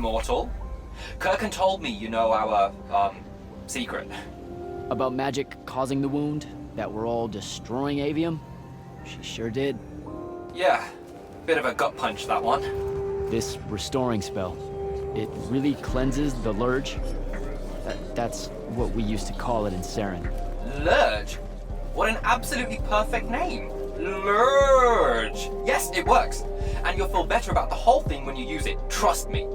Immortal. Kirkin told me you know our, secret. About magic causing the wound? That we're all destroying Aveum? She sure did. Yeah, bit of a gut punch, that one. This restoring spell, it really cleanses the Lurge? That's what we used to call it in SERiES. Lurge? What an absolutely perfect name. Lurge! Yes, it works. And you'll feel better about the whole thing when you use it, trust me.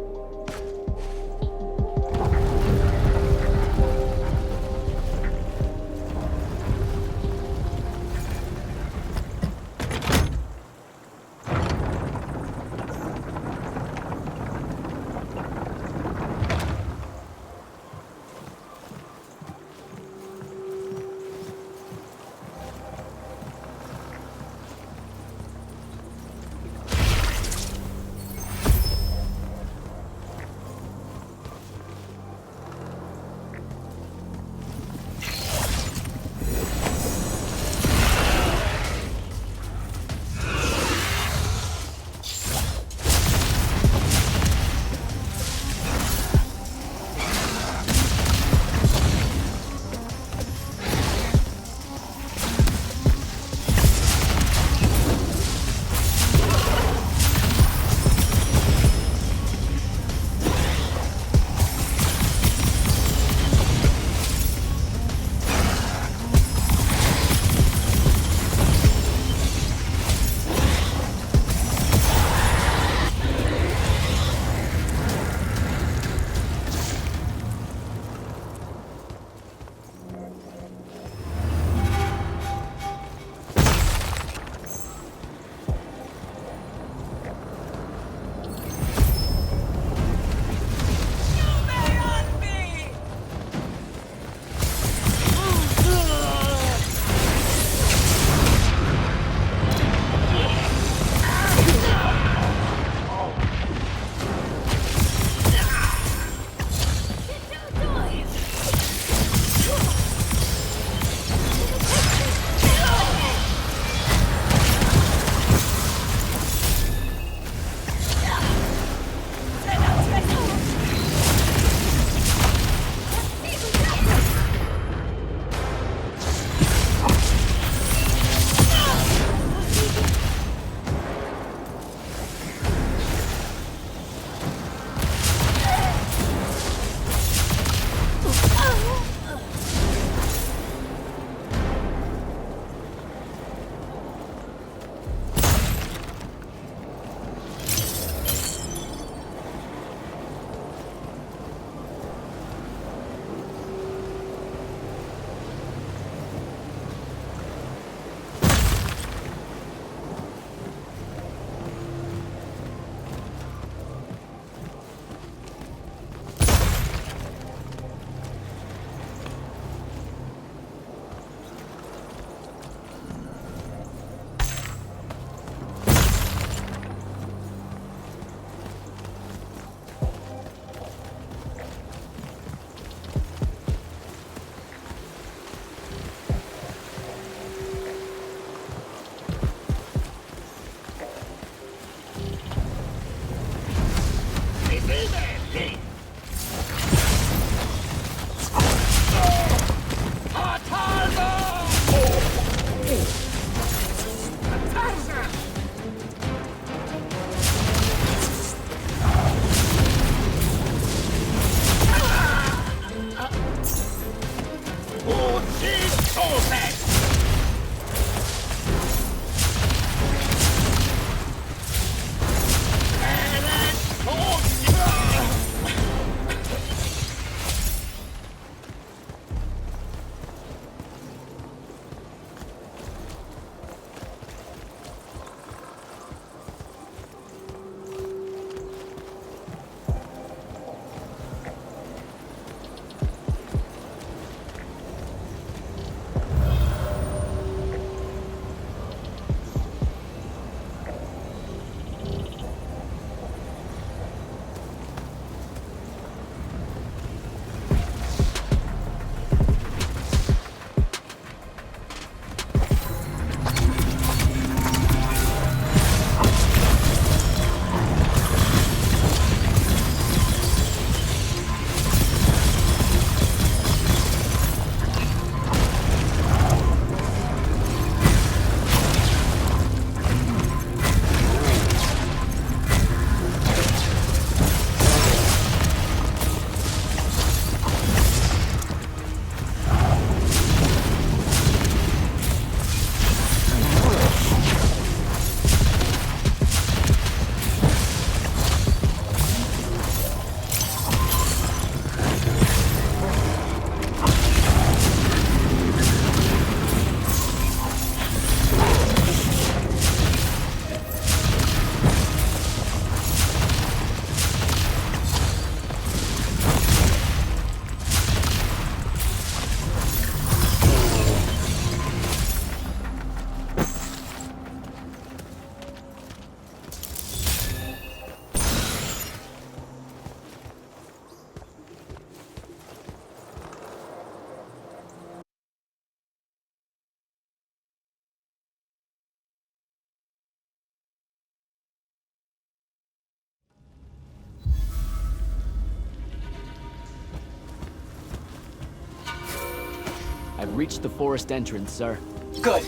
reached the forest entrance, sir. Good.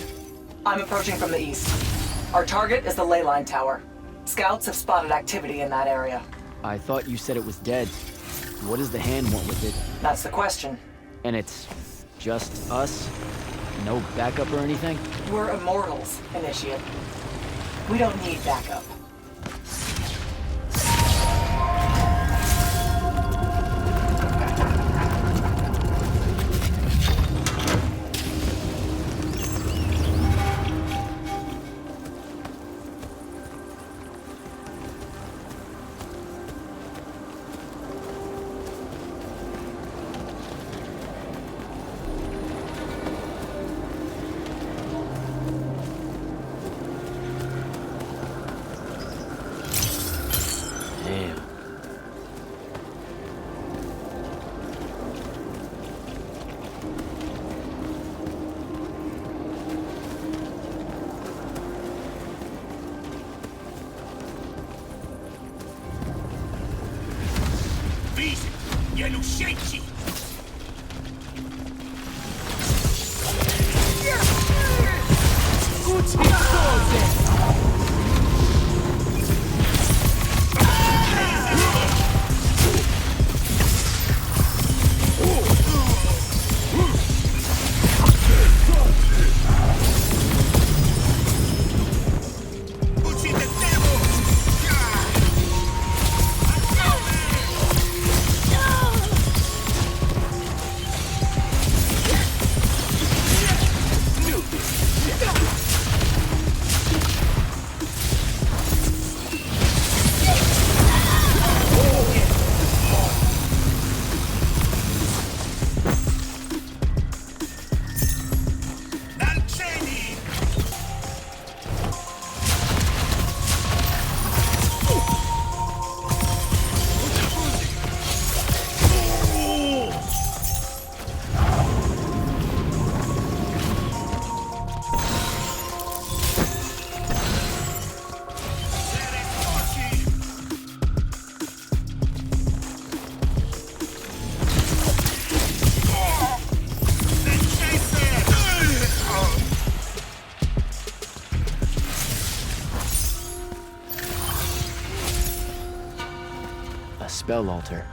I'm approaching from the east. Our target is the ley line tower. Scouts have spotted activity in that area. I thought you said it was dead. What does the hand want with it? That's the question. And it's just us? No backup or anything? We're Immortals, Initiate. We don't need backup. Damn. Видите? Я лущенчик! A spell altar.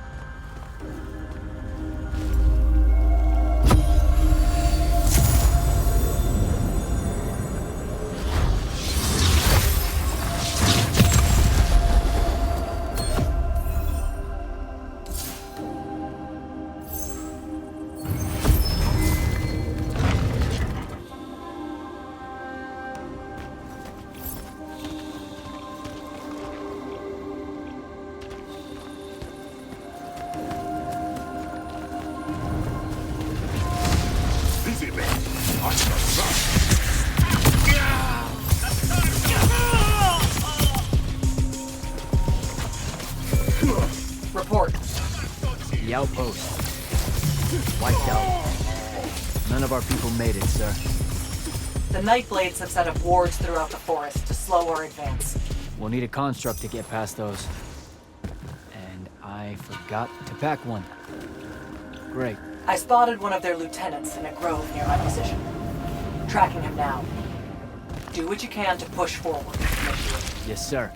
Report. The outpost. Wiped out. None of our people made it, sir. The Nightblades have set up wards throughout the forest to slow our advance. We'll need a construct to get past those. And I forgot to pack one. Great. I spotted one of their lieutenants in a grove near my position. Tracking him now. Do what you can to push forward, Initiate. Yes, sir.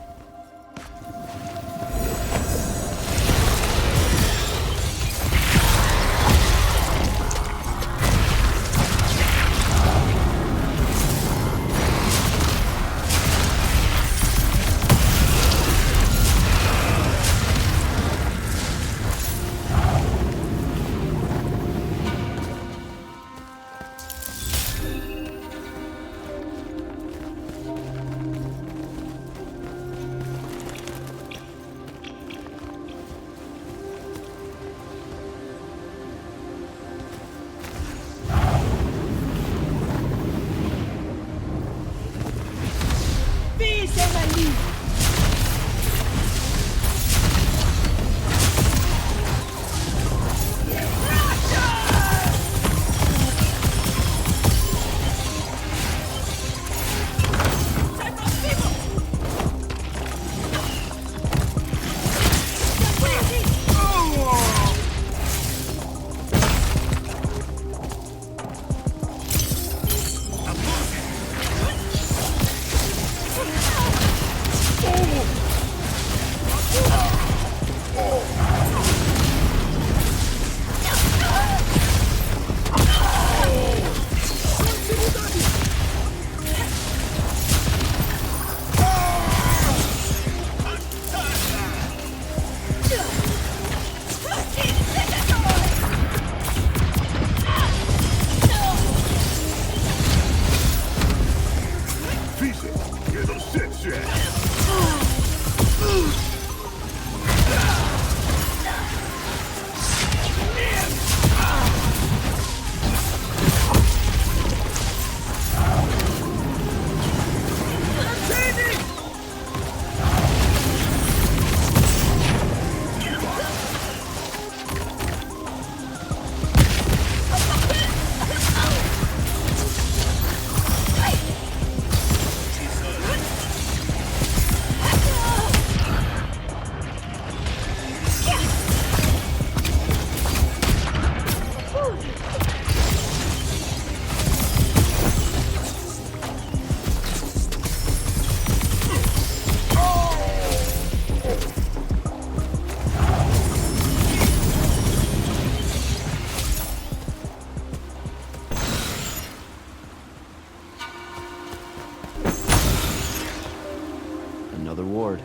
Another ward.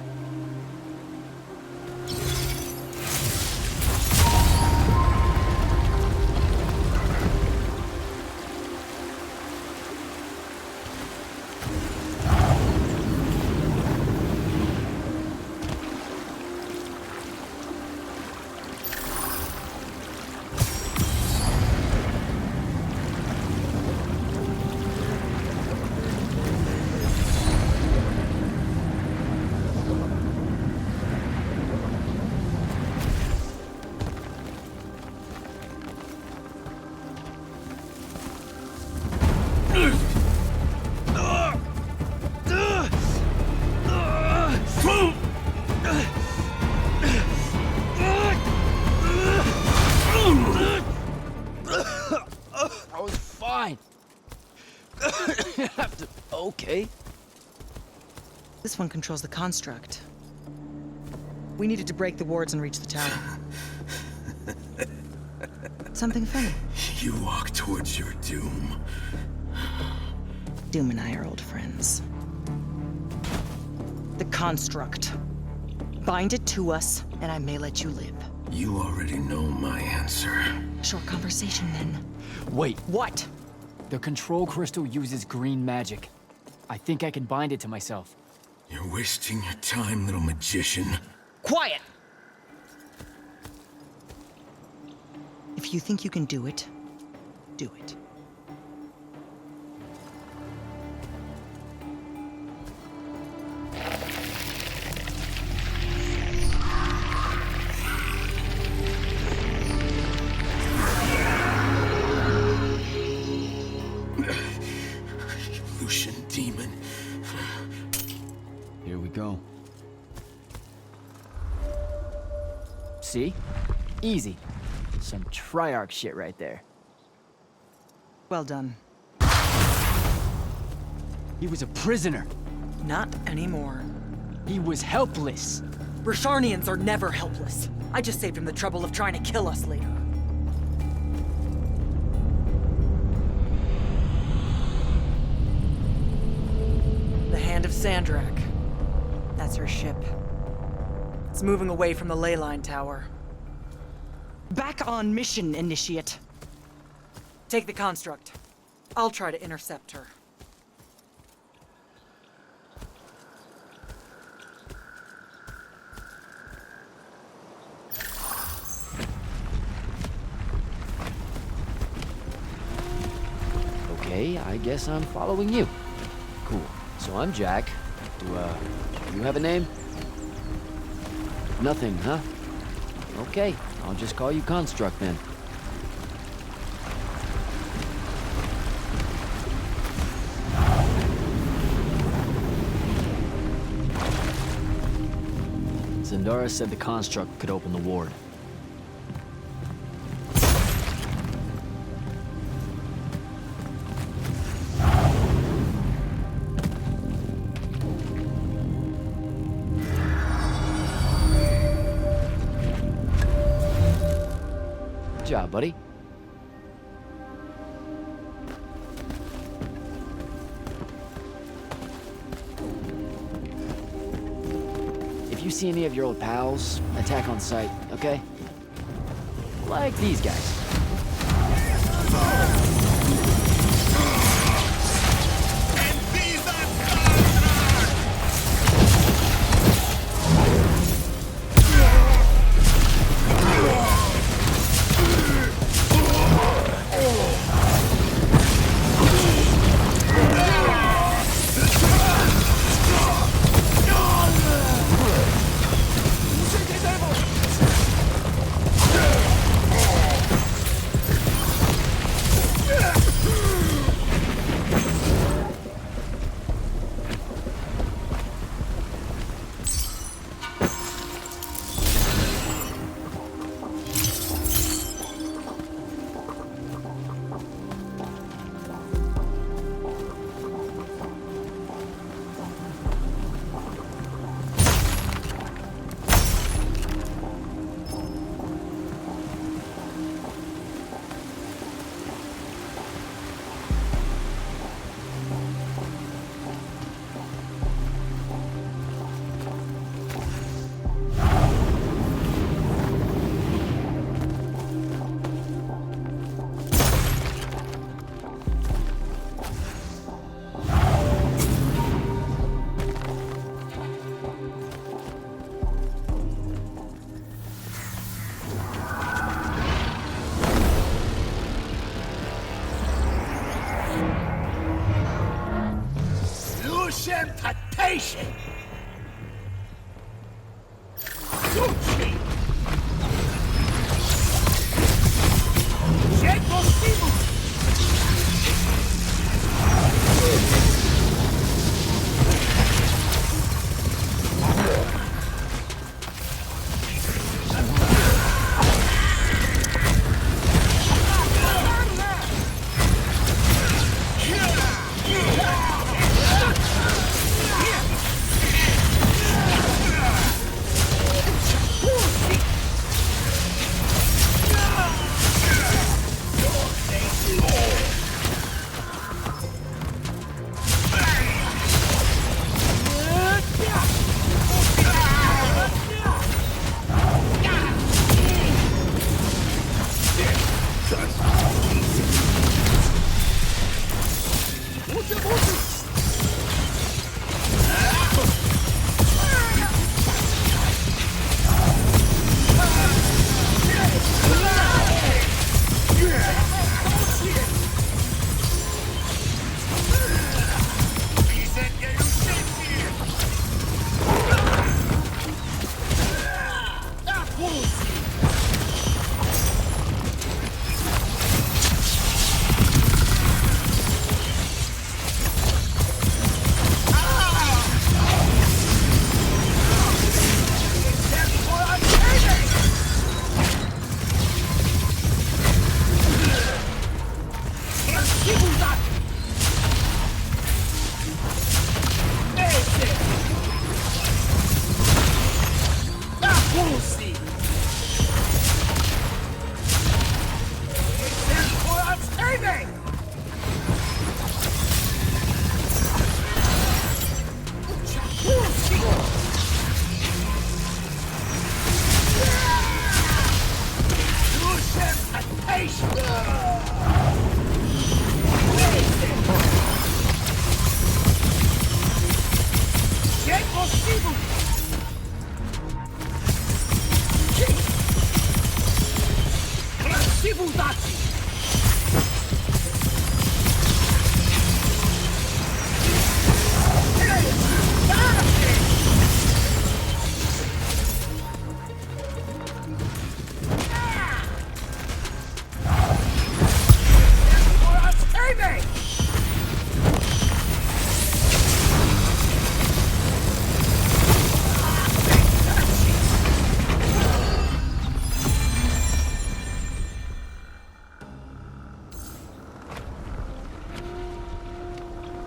I was fine. Okay. This one controls the construct. We needed to break the wards and reach the tower. Something funny. You walk towards your doom. Doom and I are old friends. The construct. Bind it to us, and I may let you live. You already know my answer. Short conversation, then. Wait, What? the control crystal uses green magic. I think I can bind it to myself. You're wasting your time, little magician. Quiet! If you think you can do it, do it. Lucian demon. Here we go. See? Easy. Some Triarch shit right there. Well done. He was a prisoner. Not anymore. He was helpless. Rasharnians are never helpless. I just saved him the trouble of trying to kill us later. The Hand of Sandrak. That's her ship. It's moving away from the ley line tower. Back on mission, Initiate. Take the construct. I'll try to intercept her. Okay, I guess I'm following you. Cool. So I'm Jack. Do you have a name? Nothing, huh? Okay, I'll just call you Construct then. Zendara said the Construct could open the ward. Good job, buddy. If you see any of your old pals, attack on sight, okay? Like these guys. temptation! Sushi!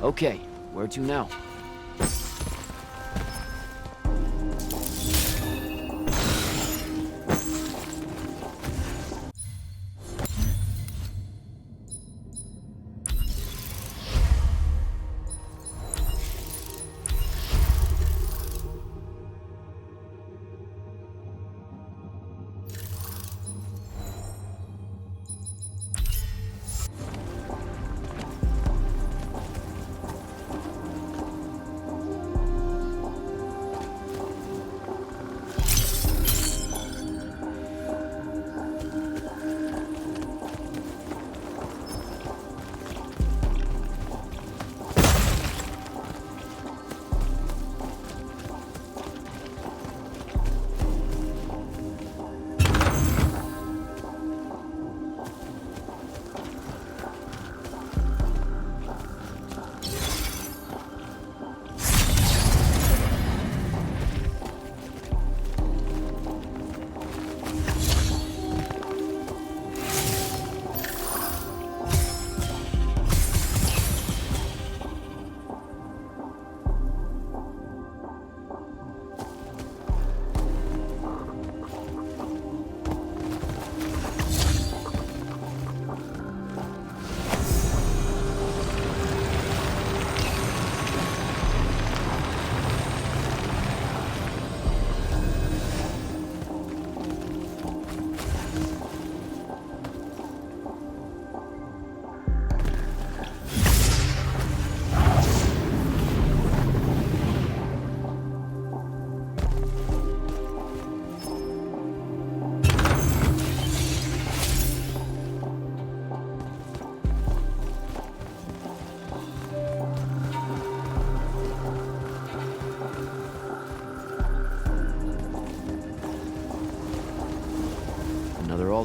Okay, where to now?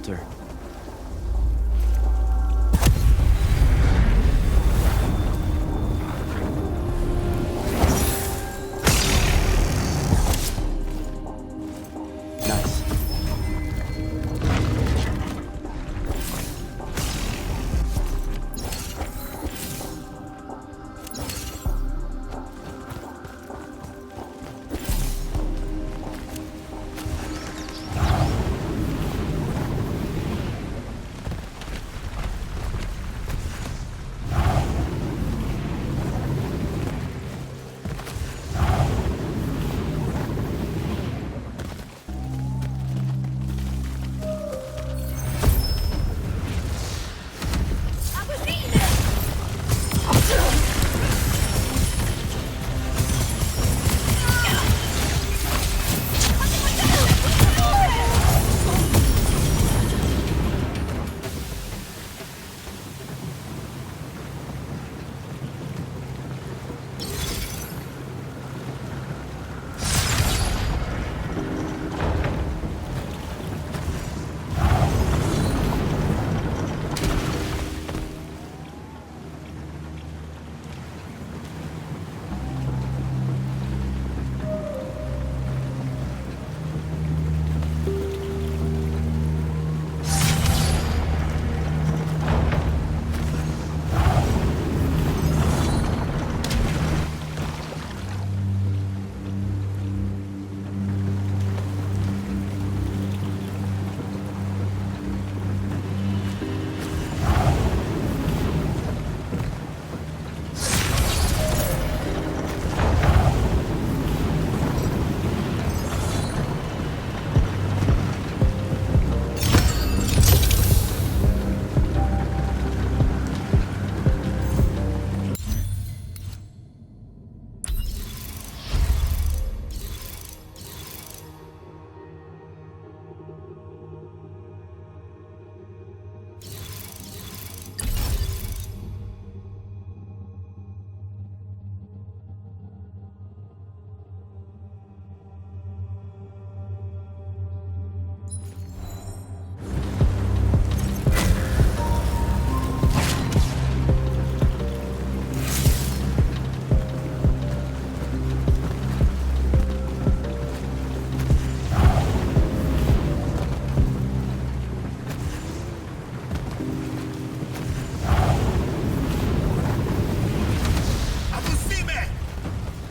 shelter. Nice.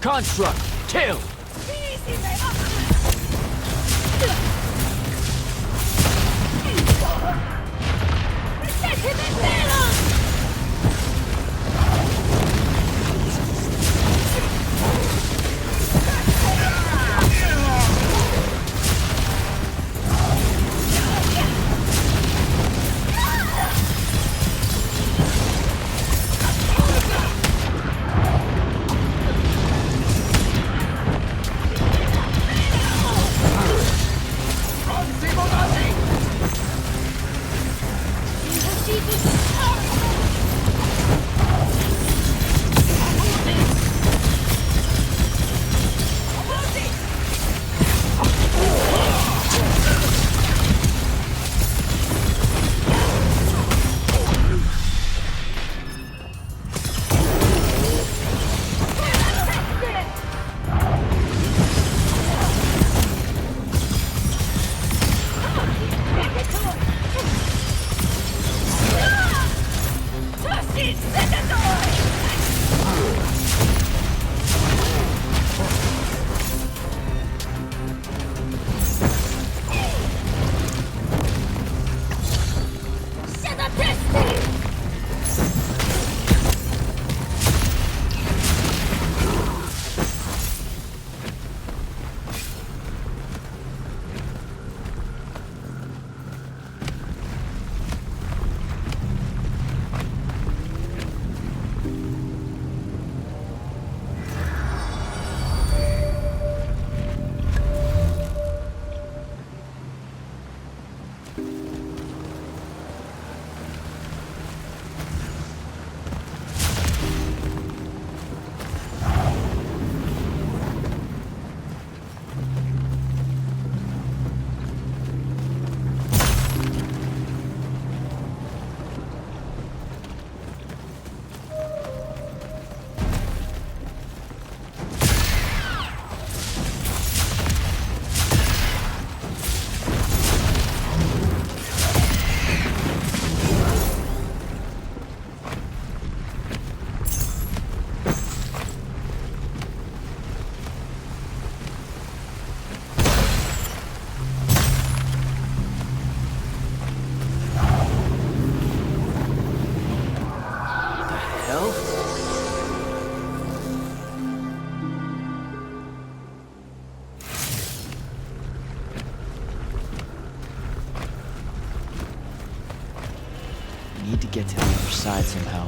Construct, kill! Sieben get to the other side somehow.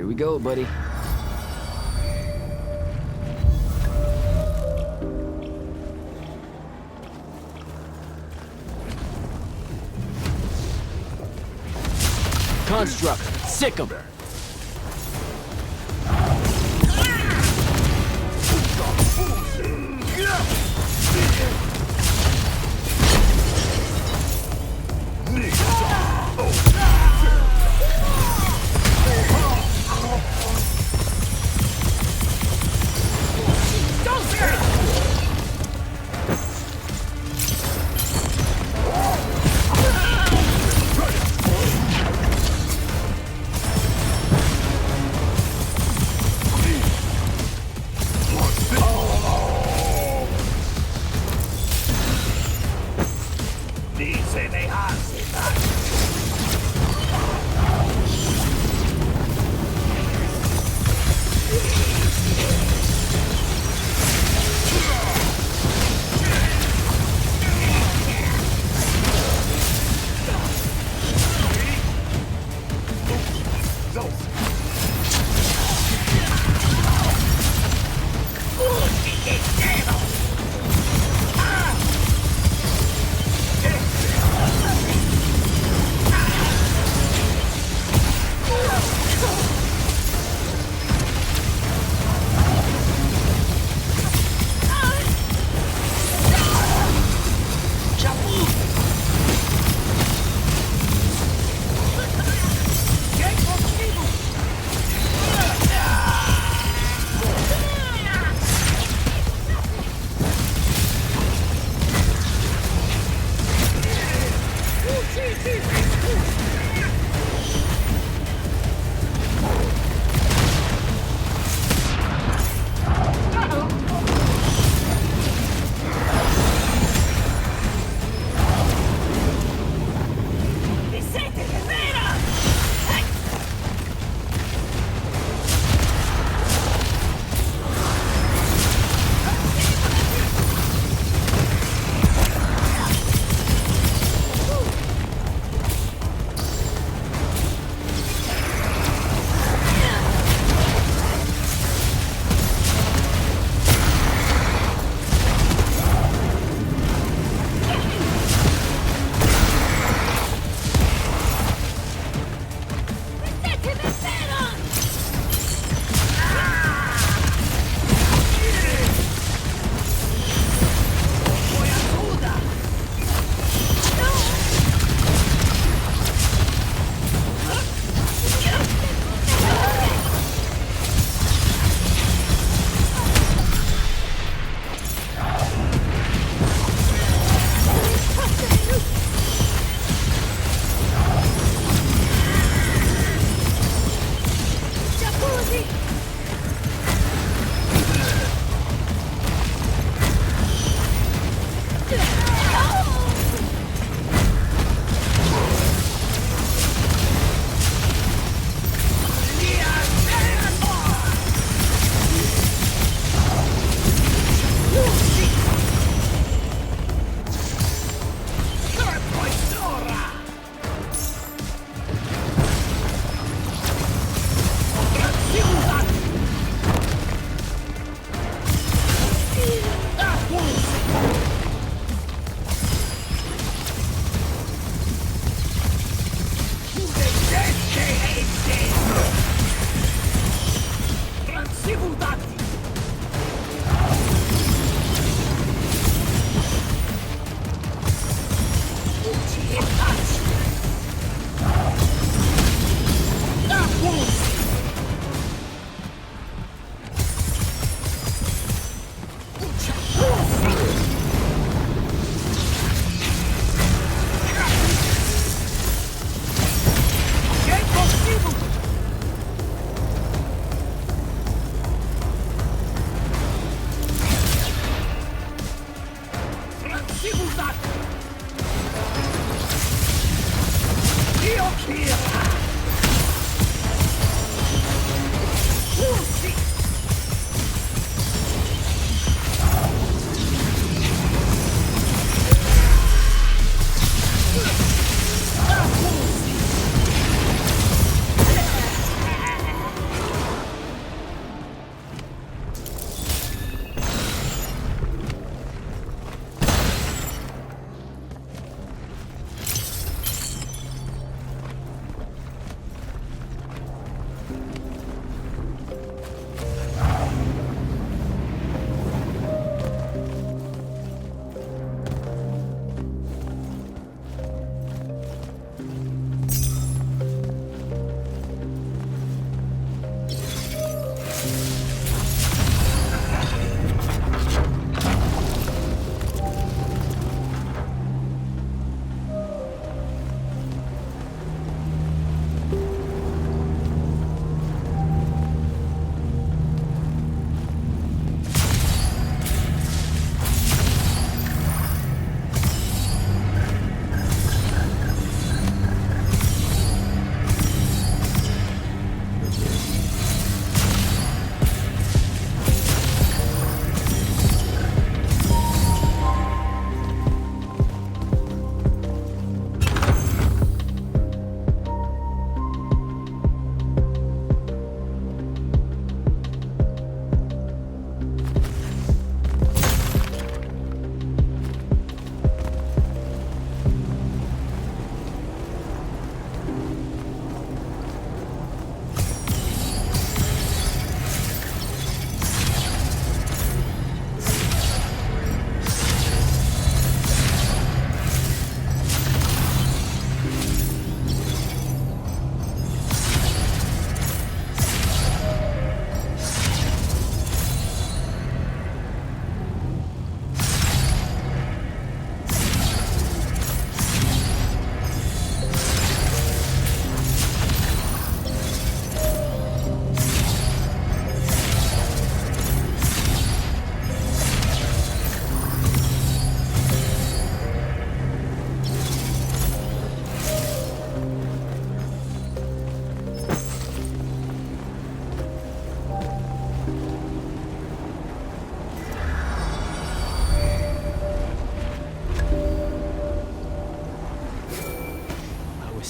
Here we go, buddy. Construct, sick 'em.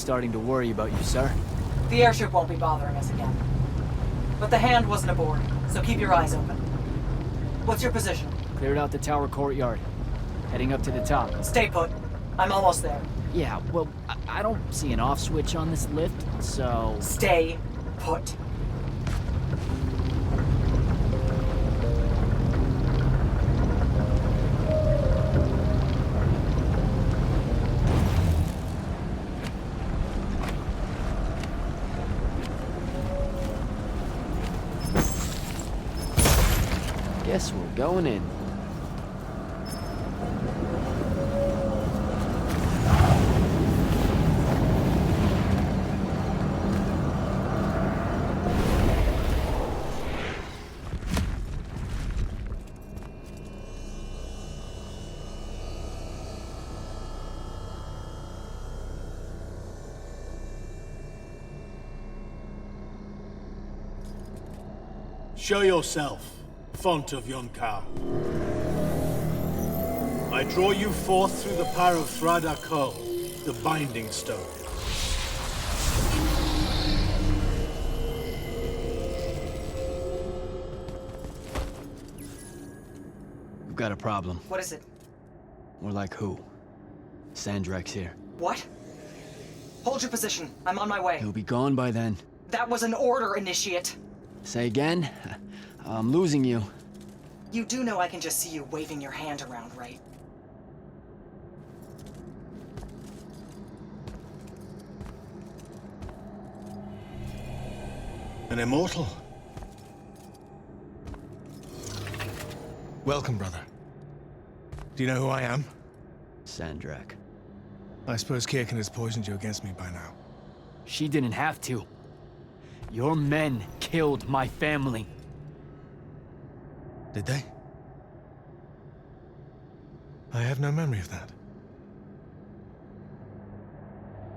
starting to worry about you, sir. The airship won't be bothering us again. But the hand wasn't aboard, so keep your eyes open. What's your position? Cleared out the tower courtyard. Heading up to the top. Stay put. I'm almost there. Yeah, well, I don't see an off switch on this lift, so... Stay put. Guess we're going in. Show yourself, font of Yonka. I draw you forth through the power of Thradakol, the Binding Stone. We've got a problem. What is it? More like who? Sandrak's here. What? Hold your position. I'm on my way. He'll be gone by then. That was an order, Initiate. Say again? I'm losing you. You do know I can just see you waving your hand around, right? An immortal? Welcome, brother. Do you know who I am? Sandrak. I suppose Kirkin has poisoned you against me by now. She didn't have to. Your men killed my family. Did they? I have no memory of that.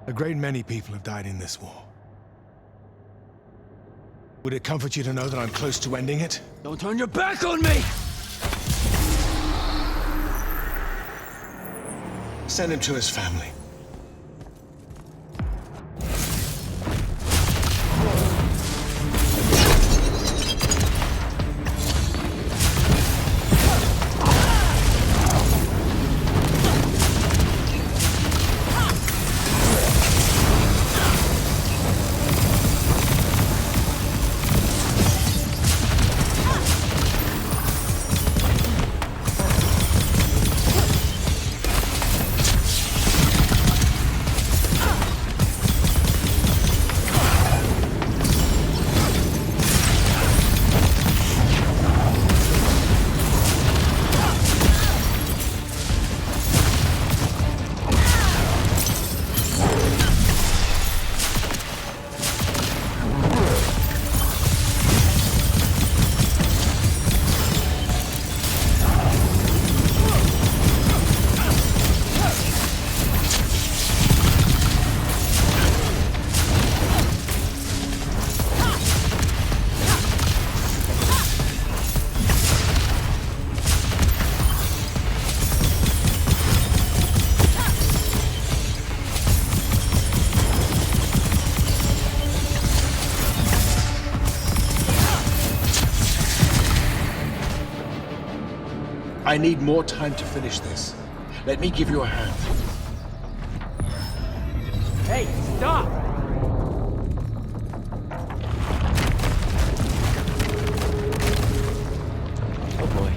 A great many people have died in this war. Would it comfort you to know that I'm close to ending it? Don't turn your back on me! Send him to his family. I need more time to finish this. Let me give you a hand. Hey, stop! Oh boy.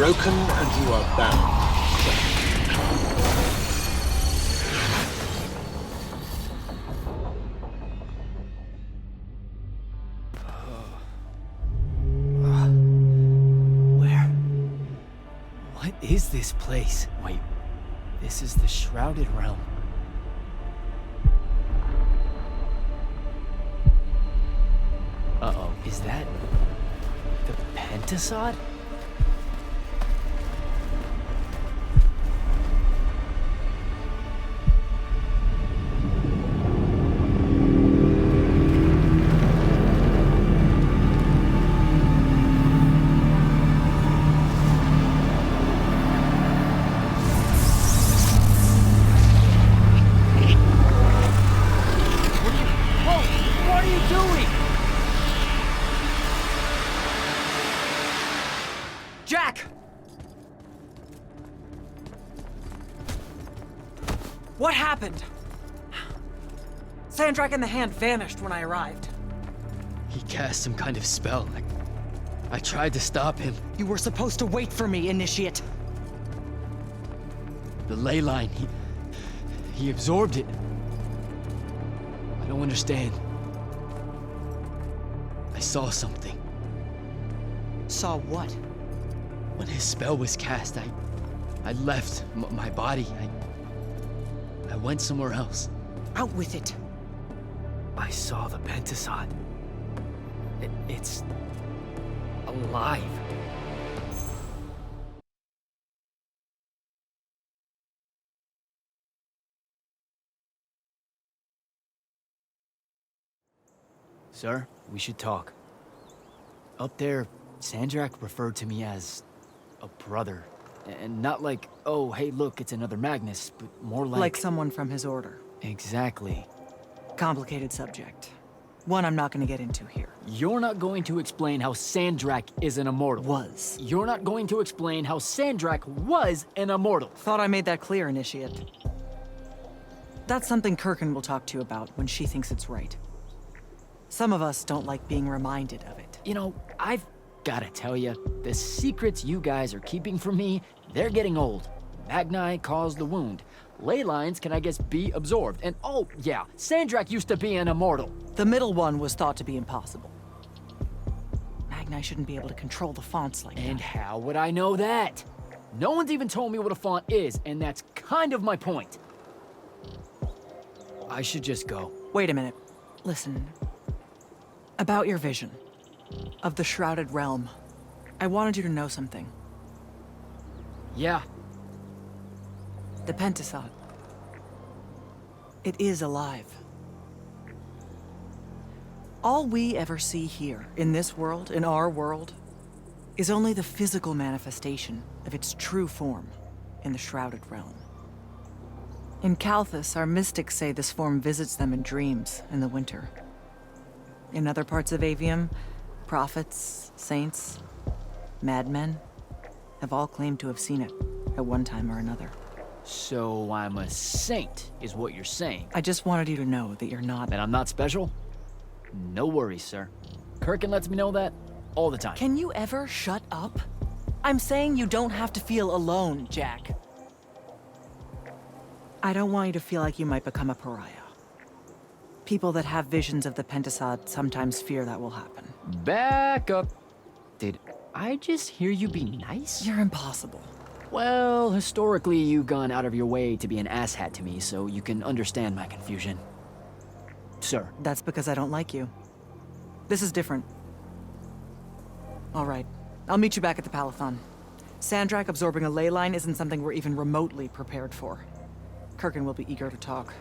broken and you are bound. What is this place? Wait, this is the Shrouded Realm. Uh-oh, is that the Pentasod? What are you doing? Jack! What happened? Sandrak and the Hand vanished when I arrived. He cast some kind of spell. I tried to stop him. You were supposed to wait for me, Initiate. The ley line, he absorbed it. I don't understand. I saw something. Saw what? When his spell was cast, I left my body. I went somewhere else. Out with it. I saw the Pentasod. It's alive. Sir, we should talk. Up there, Sandrak referred to me as a brother. And not like, oh, hey, look, it's another Magnus, but more like... Like someone from his order. Exactly. Complicated subject. One I'm not gonna get into here. You're not going to explain how Sandrak is an immortal. Was. You're not going to explain how Sandrak was an immortal. Thought I made that clear, Initiate. That's something Kirkin will talk to you about when she thinks it's right. Some of us don't like being reminded of it. You know, I've gotta tell you, the secrets you guys are keeping from me, they're getting old. Magni caused the wound. Ley lines can, I guess, be absorbed. And oh, yeah, Sandrak used to be an immortal. The middle one was thought to be impossible. Magni shouldn't be able to control the fonts like And that. how would I know that? No one's even told me what a font is, and that's kind of my point. I should just go. Wait a minute. Listen. About your vision of the Shrouded Realm, I wanted you to know something. Yeah, The Pentasod. It is alive. All we ever see here, in this world, in our world, is only the physical manifestation of its true form in the Shrouded Realm. In Kalthus, our mystics say this form visits them in dreams in the winter. In other parts of Aveum, prophets, saints, madmen have all claimed to have seen it at one time or another. so I'm a saint, is what you're saying. I just wanted you to know that you're not. And I'm not special? No worries, sir. Kirkin lets me know that all the time. Can you ever shut up? I'm saying you don't have to feel alone, Jack. I don't want you to feel like you might become a pariah. People that have visions of the Pentasod sometimes fear that will happen. Back up. Did I just hear you be nice? You're impossible. Well, historically, you've gone out of your way to be an asshat to me, so you can understand my confusion. Sir. That's because I don't like you. This is different. All right. I'll meet you back at the Palathon. Sandrak absorbing a ley line isn't something we're even remotely prepared for. Kirkin will be eager to talk.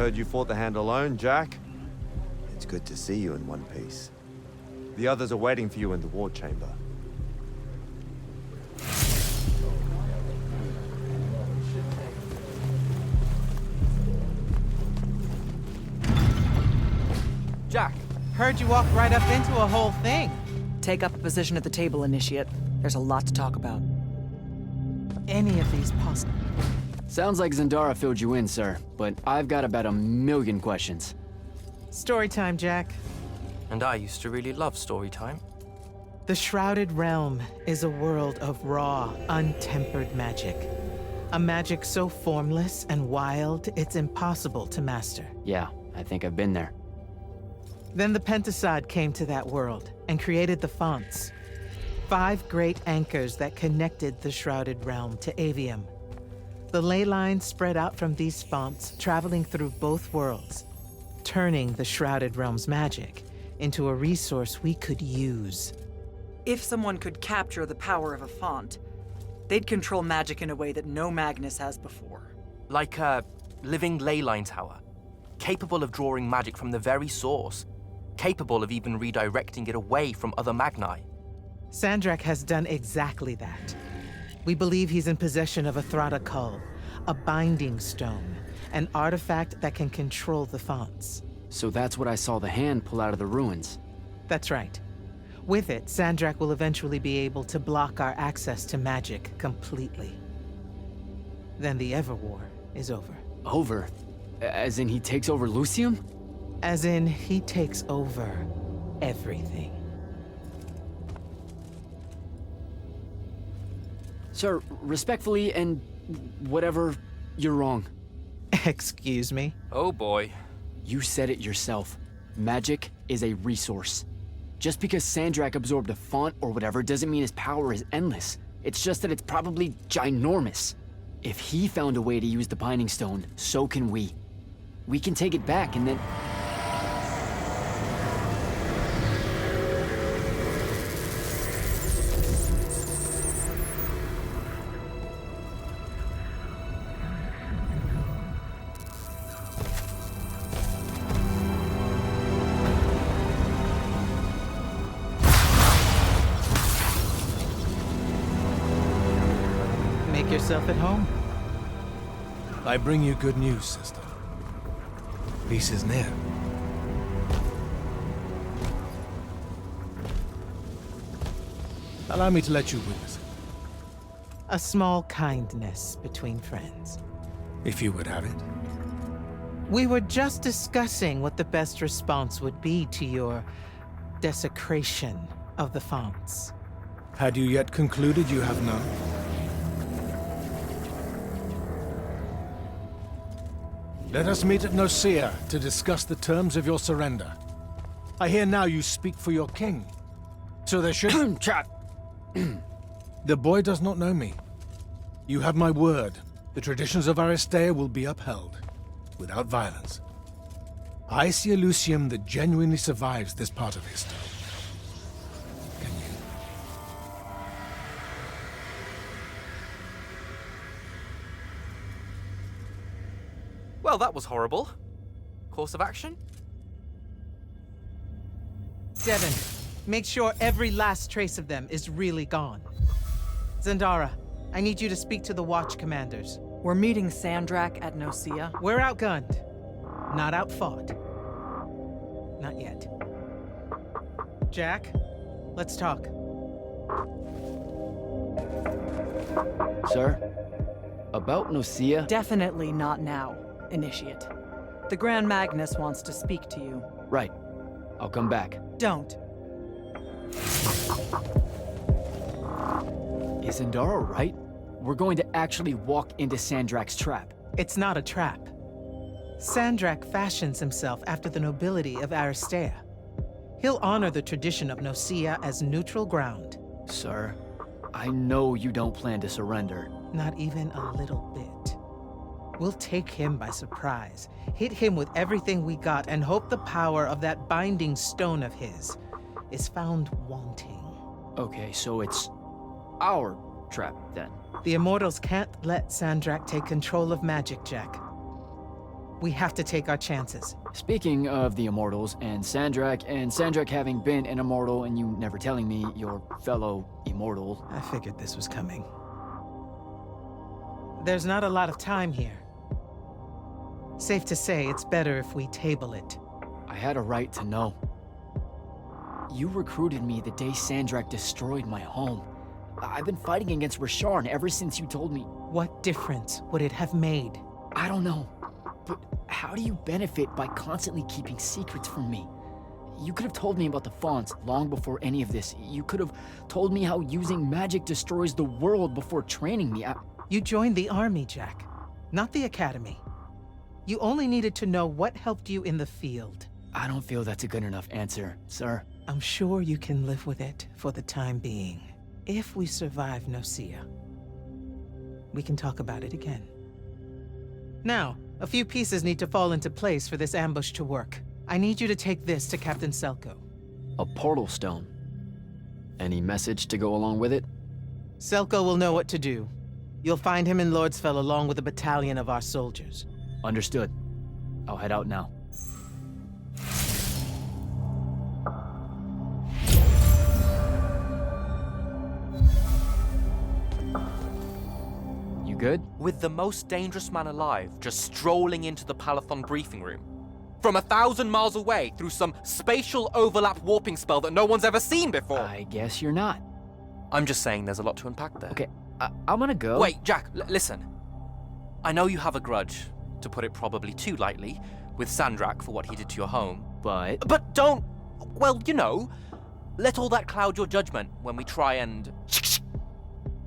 heard you fought the hand alone, Jack. It's good to see you in one piece. The others are waiting for you in the ward chamber. Jack, Heard you walked right up into a whole thing. Take up a position at the table, Initiate. There's a lot to talk about. Any of these possible? Sounds like Zendara filled you in, sir, but I've got about 1,000,000 questions. Story time, Jack. and I used to really love story time. The Shrouded Realm is a world of raw, untempered magic. A magic so formless and wild, it's impossible to master. Yeah, I think I've been there. Then the Pentasod came to that world and created the fonts. 5 great anchors that connected the Shrouded Realm to Aveum. The ley lines spread out from these fonts, traveling through both worlds, turning the Shrouded Realm's magic into a resource we could use. If someone could capture the power of a font, they'd control magic in a way that no Magnus has before. Like a living ley line tower, capable of drawing magic from the very source, capable of even redirecting it away from other Magni. Sandrak has done exactly that. We believe he's in possession of a Thrata Cull, a binding stone, an artifact that can control the fonts. So that's what I saw the hand pull out of the ruins. That's right. With it, Sandrak will eventually be able to block our access to magic completely. Then the Everwar is over. Over? As in he takes over Lucium? As in, he takes over everything. Sir, respectfully and whatever, you're wrong. Excuse me? Oh boy. You said it yourself. Magic is a resource. Just because Sandrak absorbed a font or whatever doesn't mean his power is endless. It's just that it's probably ginormous. If he found a way to use the Binding Stone, so can we. We can take it back and then... Make yourself at home. I bring you good news, sister. Peace is near. Allow me to let you witness it, A small kindness between friends. if you would have it. We were just discussing what the best response would be to your desecration of the fonts. Had you yet concluded you have none? Let us meet at Nicaea to discuss the terms of your surrender. I hear now you speak for your king. So there should... Trap! The boy does not know me. You have my word. The traditions of Aristea will be upheld, without violence. I see a Lucium that genuinely survives this part of history. Can you? Well, that was horrible. Course of action? Devin, make sure every last trace of them is really gone. Zendara, I need you to speak to the Watch commanders. We're meeting Sandrak at Nicaea. We're outgunned, not outfought. Not yet. Jack, let's talk. Sir? About Nicaea? Definitely not now, Initiate. The Grand Magnus wants to speak to you. Right. I'll come back. Don't. Is Zendara right? We're going to actually walk into Sandrak's trap. It's not a trap. Sandrak fashions himself after the nobility of Aristea. He'll honor the tradition of Nicaea as neutral ground. Sir, I know you don't plan to surrender. Not even a little bit. We'll take him by surprise, hit him with everything we got, and hope the power of that binding stone of his is found wanting. Okay, so it's our trap then. The Immortals can't let Sandrak take control of magic, Jack. We have to take our chances. Speaking of the Immortals and Sandrak having been an Immortal and you never telling me your fellow Immortal. I figured this was coming. There's not a lot of time here. Safe to say, it's better if we table it. I had a right to know. You recruited me the day Sandrak destroyed my home. I've been fighting against Rasharn ever since you told me. What difference would it have made? I don't know. But how do you benefit by constantly keeping secrets from me? You could have told me about the fonts long before any of this. You could have told me how using magic destroys the world before training me. You joined the army, Jack, not the academy. You only needed to know what helped you in the field. I don't feel that's a good enough answer, sir. I'm sure you can live with it for the time being. If we survive Nosea, we can talk about it again. Now, a few pieces need to fall into place for this ambush to work. I need you to take this to Captain Selko. A portal stone. Any message to go along with it? Selko will know what to do. You'll find him in Lordsfell along with a battalion of our soldiers. Understood. I'll head out now. You good? With the most dangerous man alive just strolling into the Palathon briefing room. From 1,000 miles away through some spatial overlap warping spell that no one's ever seen before. I guess you're not. I'm just saying there's a lot to unpack there. Okay, I'm gonna go. Wait, Jack, listen. I know you have a grudge, to put it probably too lightly, with Sandrak for what he did to your home. But don't, well, you know, let all that cloud your judgment when we try and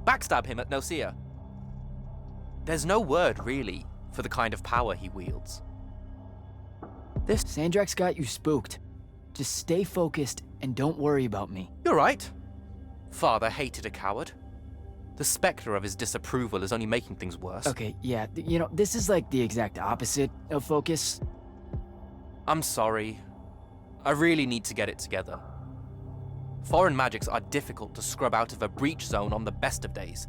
backstab him at Nosea. There's no word, really, for the kind of power he wields. Sandrak's got you spooked. Just stay focused and don't worry about me. You're right. Father hated a coward. The specter of his disapproval is only making things worse. Okay, yeah, you know, this is like the exact opposite of focus. I'm sorry. I really need to get it together. Foreign magics are difficult to scrub out of a breach zone on the best of days.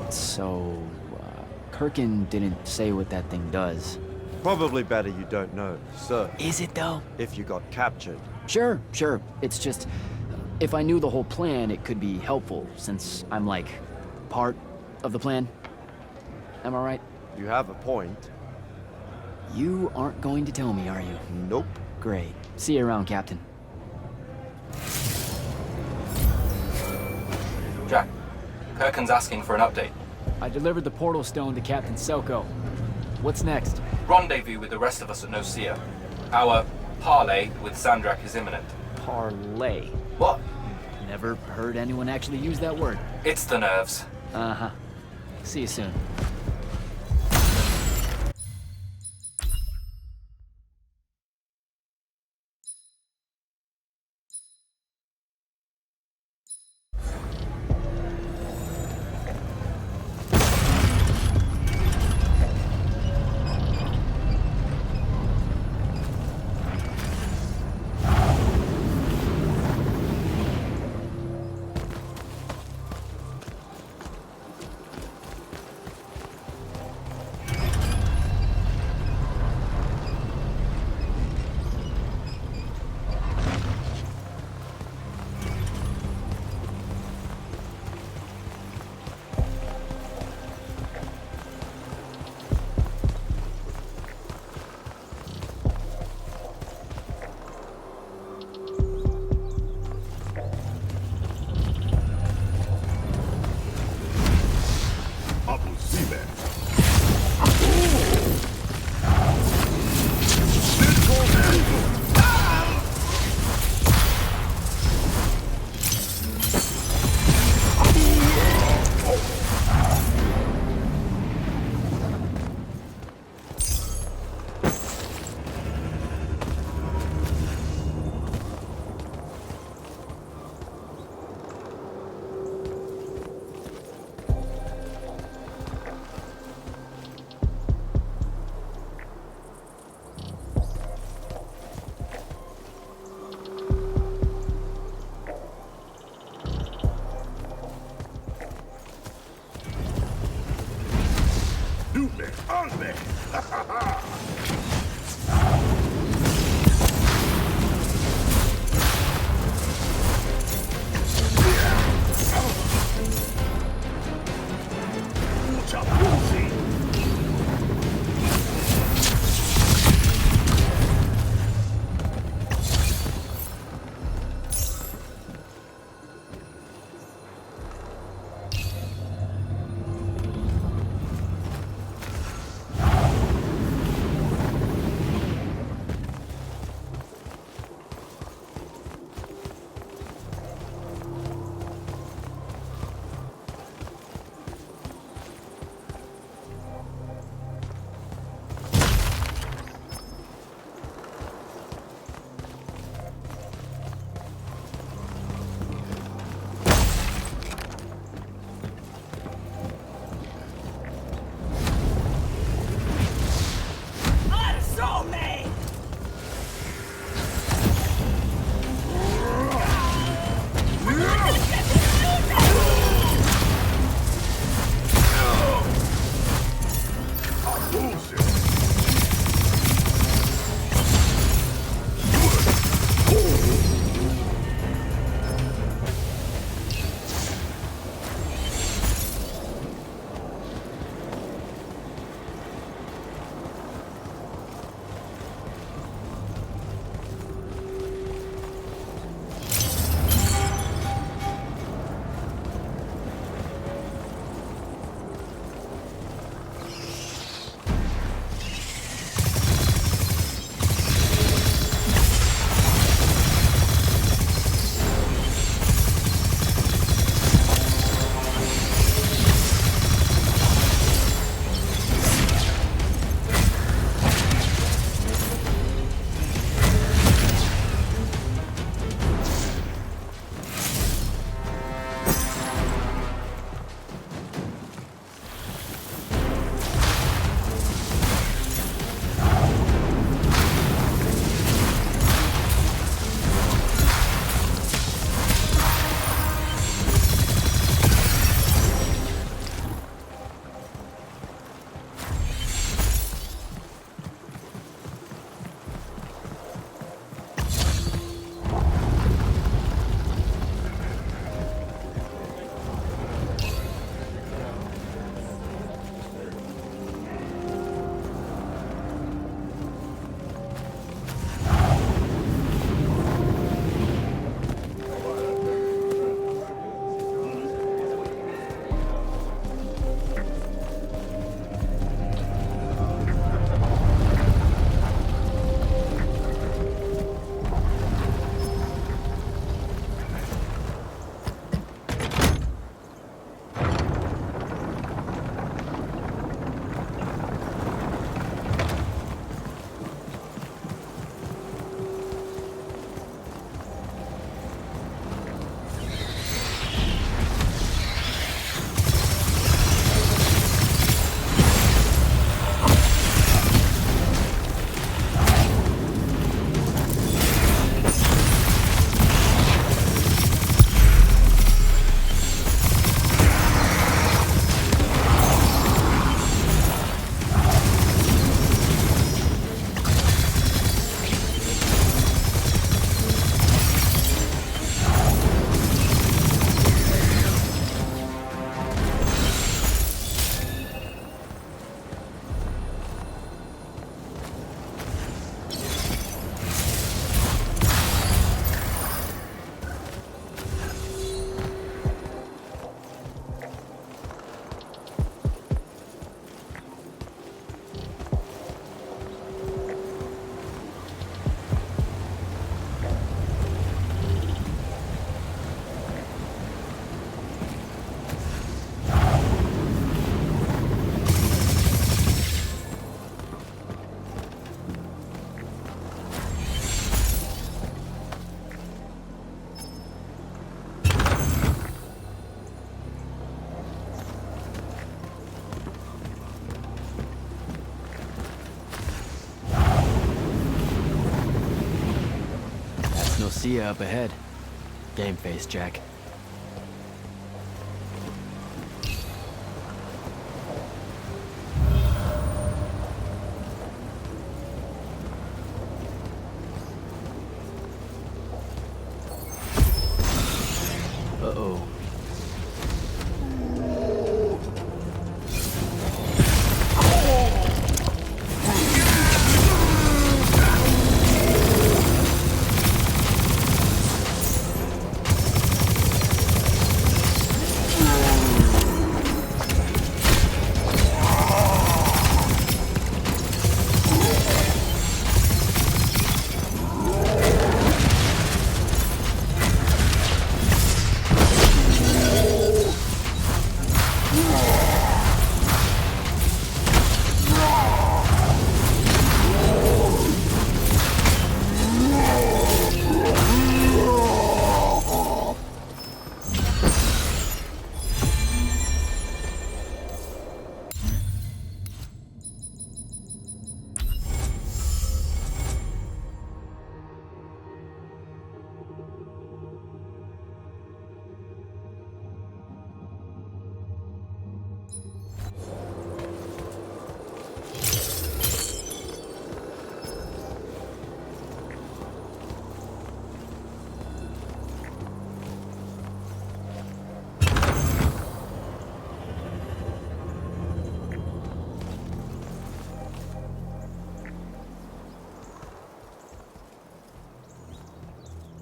So, Kirkin didn't say what that thing does. Probably better you don't know, sir. Is it though? If you got captured. Sure. It's just, if I knew the whole plan, it could be helpful, since I'm like, part of the plan. Am I right? You have a point. You aren't going to tell me, are you? Nope. Great. See you around, Captain. Jack, Kirkin's asking for an update. I delivered the portal stone to Captain Selko. What's next? Rendezvous with the rest of us at Nosea. Our parley with Sandrak is imminent. Parlay. What? Never heard anyone actually use that word. It's the nerves. Uh-huh. See you soon. See ya up ahead. Game face, Jack. Uh-oh.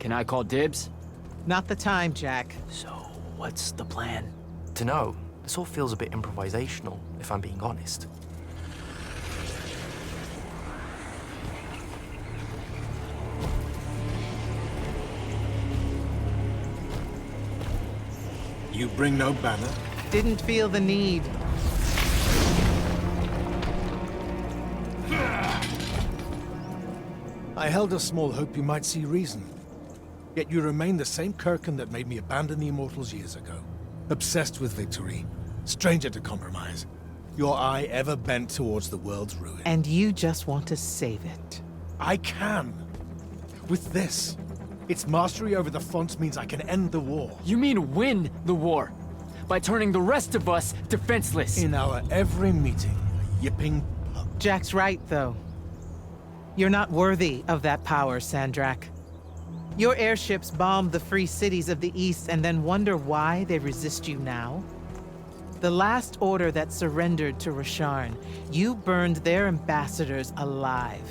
Can I call dibs? Not the time, Jack. So, what's the plan? Dunno. This all feels a bit improvisational, if I'm being honest. You bring no banner? Didn't feel the need. I held a small hope you might see reason. Yet you remain the same Kirkin that made me abandon the Immortals years ago. Obsessed with victory, stranger to compromise. Your eye ever bent towards the world's ruin. And you just want to save it. I can. With this. Its mastery over the fonts means I can end the war. You mean win the war? By turning the rest of us defenseless? In our every meeting, a yipping pup. Jack's right, though. You're not worthy of that power, Sandrak. Your airships bombed the free cities of the East and then wonder why they resist you now? The last order that surrendered to Rasharn, you burned their ambassadors alive.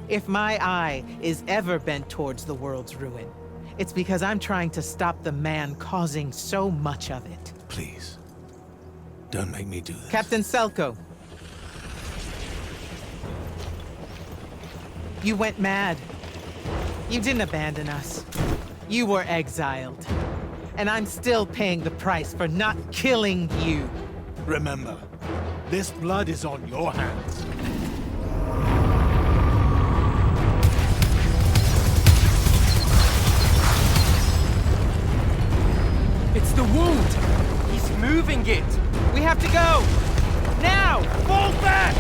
If my eye is ever bent towards the world's ruin, it's because I'm trying to stop the man causing so much of it. Please. Don't make me do this. Captain Selko. You went mad. You didn't abandon us. You were exiled. And I'm still paying the price for not killing you. Remember, this blood is on your hands. It's the wound! He's moving it! We have to go! Now! Fall back!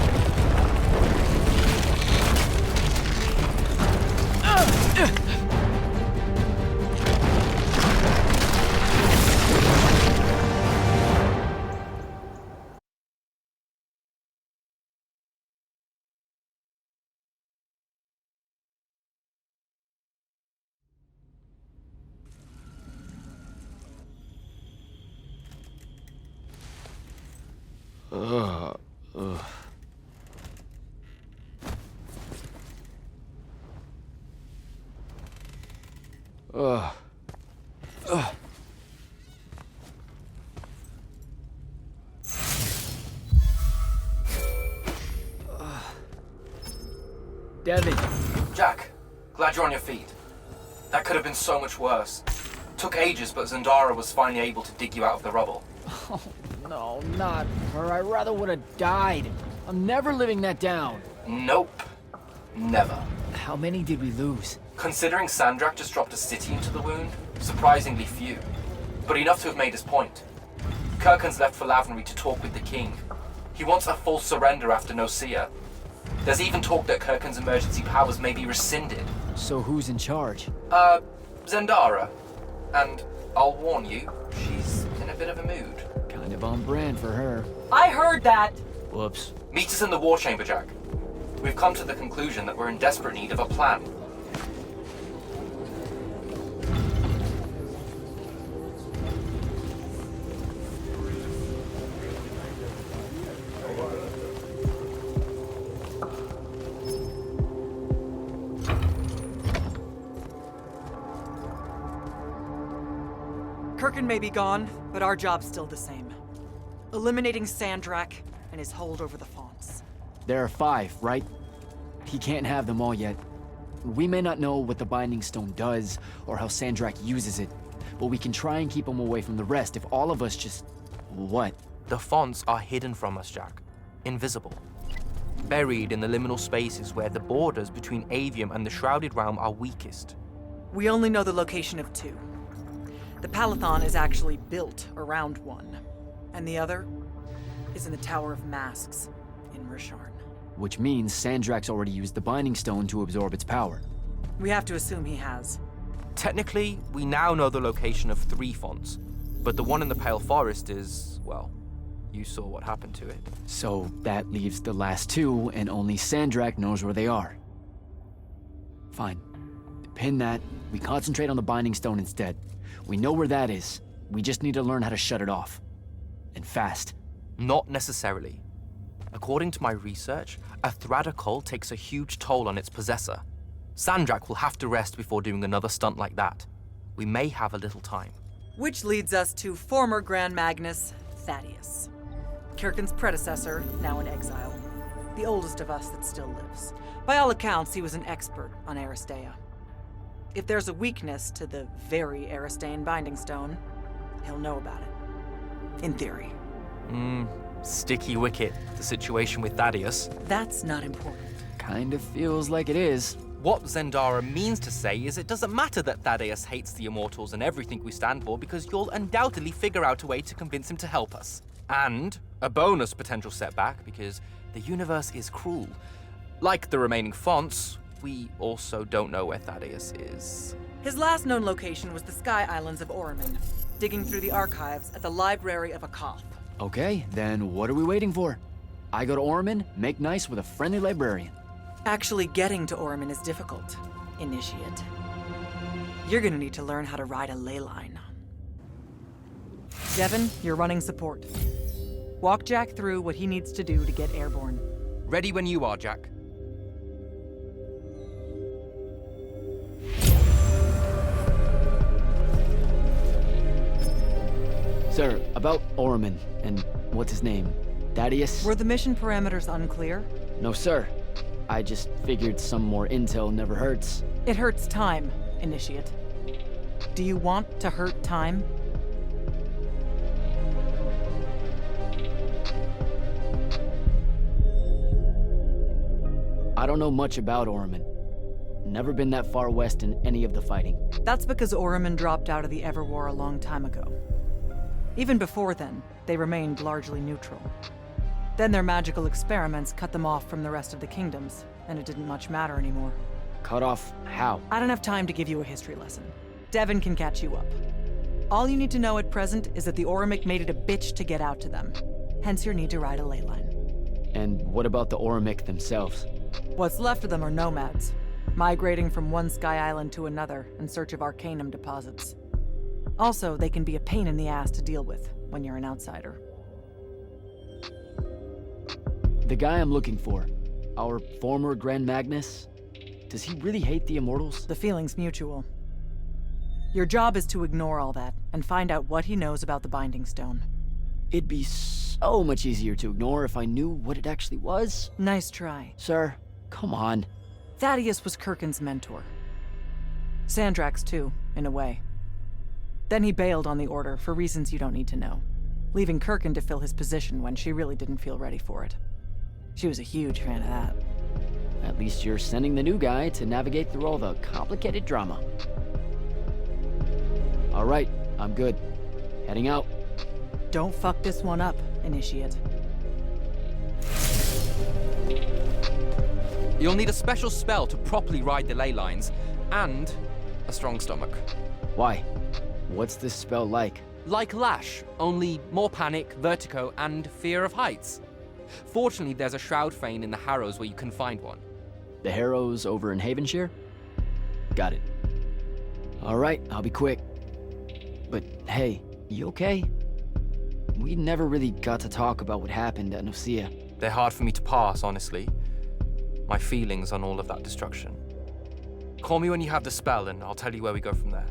Devin, Jack, glad you're on your feet. That could have been so much worse. Took ages, but Zendara was finally able to dig you out of the rubble. oh, no, not her. I rather would have died. I'm never living that down. Nope. Never. How many did we lose? Considering Sandrak just dropped a city into the wound, surprisingly few. But enough to have made his point. Kirkin's left for Lavnery to talk with the king. He wants a full surrender after Nocia. There's even talk that Kirkin's emergency powers may be rescinded. So who's in charge? Zendara. And I'll warn you, she's in a bit of a mood. Kind of on brand for her. I heard that! Whoops. Meet us in the war chamber, Jack. We've come to the conclusion that we're in desperate need of a plan. Kirkin may be gone, but our job's still the same. Eliminating Sandrak and his hold over the Fonts. There are 5, right? He can't have them all yet. We may not know what the Binding Stone does, or how Sandrak uses it, but we can try and keep him away from the rest if all of us just... What? The fonts are hidden from us, Jack. Invisible. Buried in the liminal spaces where the borders between Aveum and the Shrouded Realm are weakest. We only know the location of 2. The Palathon is actually built around one, and the other is in the Tower of Masks in Rasharn. Which means Sandrak's already used the Binding Stone to absorb its power. We have to assume he has. Technically, we now know the location of 3 fonts, but the one in the Pale Forest is, well, you saw what happened to it. So that leaves the last 2, and only Sandrak knows where they are. Fine. Pin that. We concentrate on the Binding Stone instead. We know where that is. We just need to learn how to shut it off. And fast. Not necessarily. According to my research, a Thradda cult takes a huge toll on its possessor. Sandrak will have to rest before doing another stunt like that. We may have a little time. Which leads us to former Grand Magnus, Thaddeus. Kirkin's predecessor, now in exile. The oldest of us that still lives. By all accounts, he was an expert on Aristea. If there's a weakness to the very Aristean Binding Stone, he'll know about it. In theory. Sticky wicket, the situation with Thaddeus. That's not important. Kind of feels like it is. What Zendara means to say is it doesn't matter that Thaddeus hates the Immortals and everything we stand for, because you'll undoubtedly figure out a way to convince him to help us. And a bonus potential setback, because the universe is cruel. Like the remaining fonts, we also don't know where Thaddeus is. His last known location was the Sky Islands of Oramin, digging through the archives at the Library of Akoth. Okay, then what are we waiting for? I go to Oramin, make nice with a friendly librarian. Actually getting to Oramin is difficult, Initiate. You're gonna need to learn how to ride a ley line. Devin, you're running support. Walk Jack through what he needs to do to get airborne. Ready when you are, Jack. Sir, about Oramin and what's his name? Thaddeus? Were the mission parameters unclear? No, sir. I just figured some more intel never hurts. It hurts time, Initiate. Do you want to hurt time? I don't know much about Oramin. Never been that far west in any of the fighting. That's because Oramin dropped out of the Everwar a long time ago. Even before then, they remained largely neutral. Then their magical experiments cut them off from the rest of the kingdoms, and it didn't much matter anymore. Cut off how? I don't have time to give you a history lesson. Devin can catch you up. All you need to know at present is that the Orimic made it a bitch to get out to them. Hence your need to ride a ley line. And what about the Orimic themselves? What's left of them are nomads, migrating from one sky island to another in search of arcanum deposits. Also, they can be a pain in the ass to deal with when you're an outsider. The guy I'm looking for, our former Grand Magnus, does he really hate the Immortals? The feeling's mutual. Your job is to ignore all that and find out what he knows about the Binding Stone. It'd be so much easier to ignore if I knew what it actually was. Nice try. Sir, come on. Thaddeus was Kirkin's mentor. Sandrak's too, in a way. Then he bailed on the Order for reasons you don't need to know, leaving Kirkin to fill his position when she really didn't feel ready for it. She was a huge fan of that. At least you're sending the new guy to navigate through all the complicated drama. All right, I'm good. Heading out. Don't fuck this one up, Initiate. You'll need a special spell to properly ride the ley lines, and a strong stomach. Why? What's this spell like? Like Lash, only more panic, vertigo, and fear of heights. Fortunately, there's a Shroud Fane in the Harrows where you can find one. The Harrows over in Havenshire? Got it. All right, I'll be quick. But hey, you okay? We never really got to talk about what happened at Nicaea. They're hard for me to pass, honestly. My feelings on all of that destruction. Call me when you have the spell, and I'll tell you where we go from there.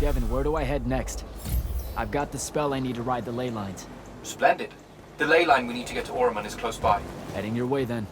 Kevin, where do I head next? I've got the spell I need to ride the ley lines. Splendid. The ley line we need to get to Orman is close by. Heading your way then.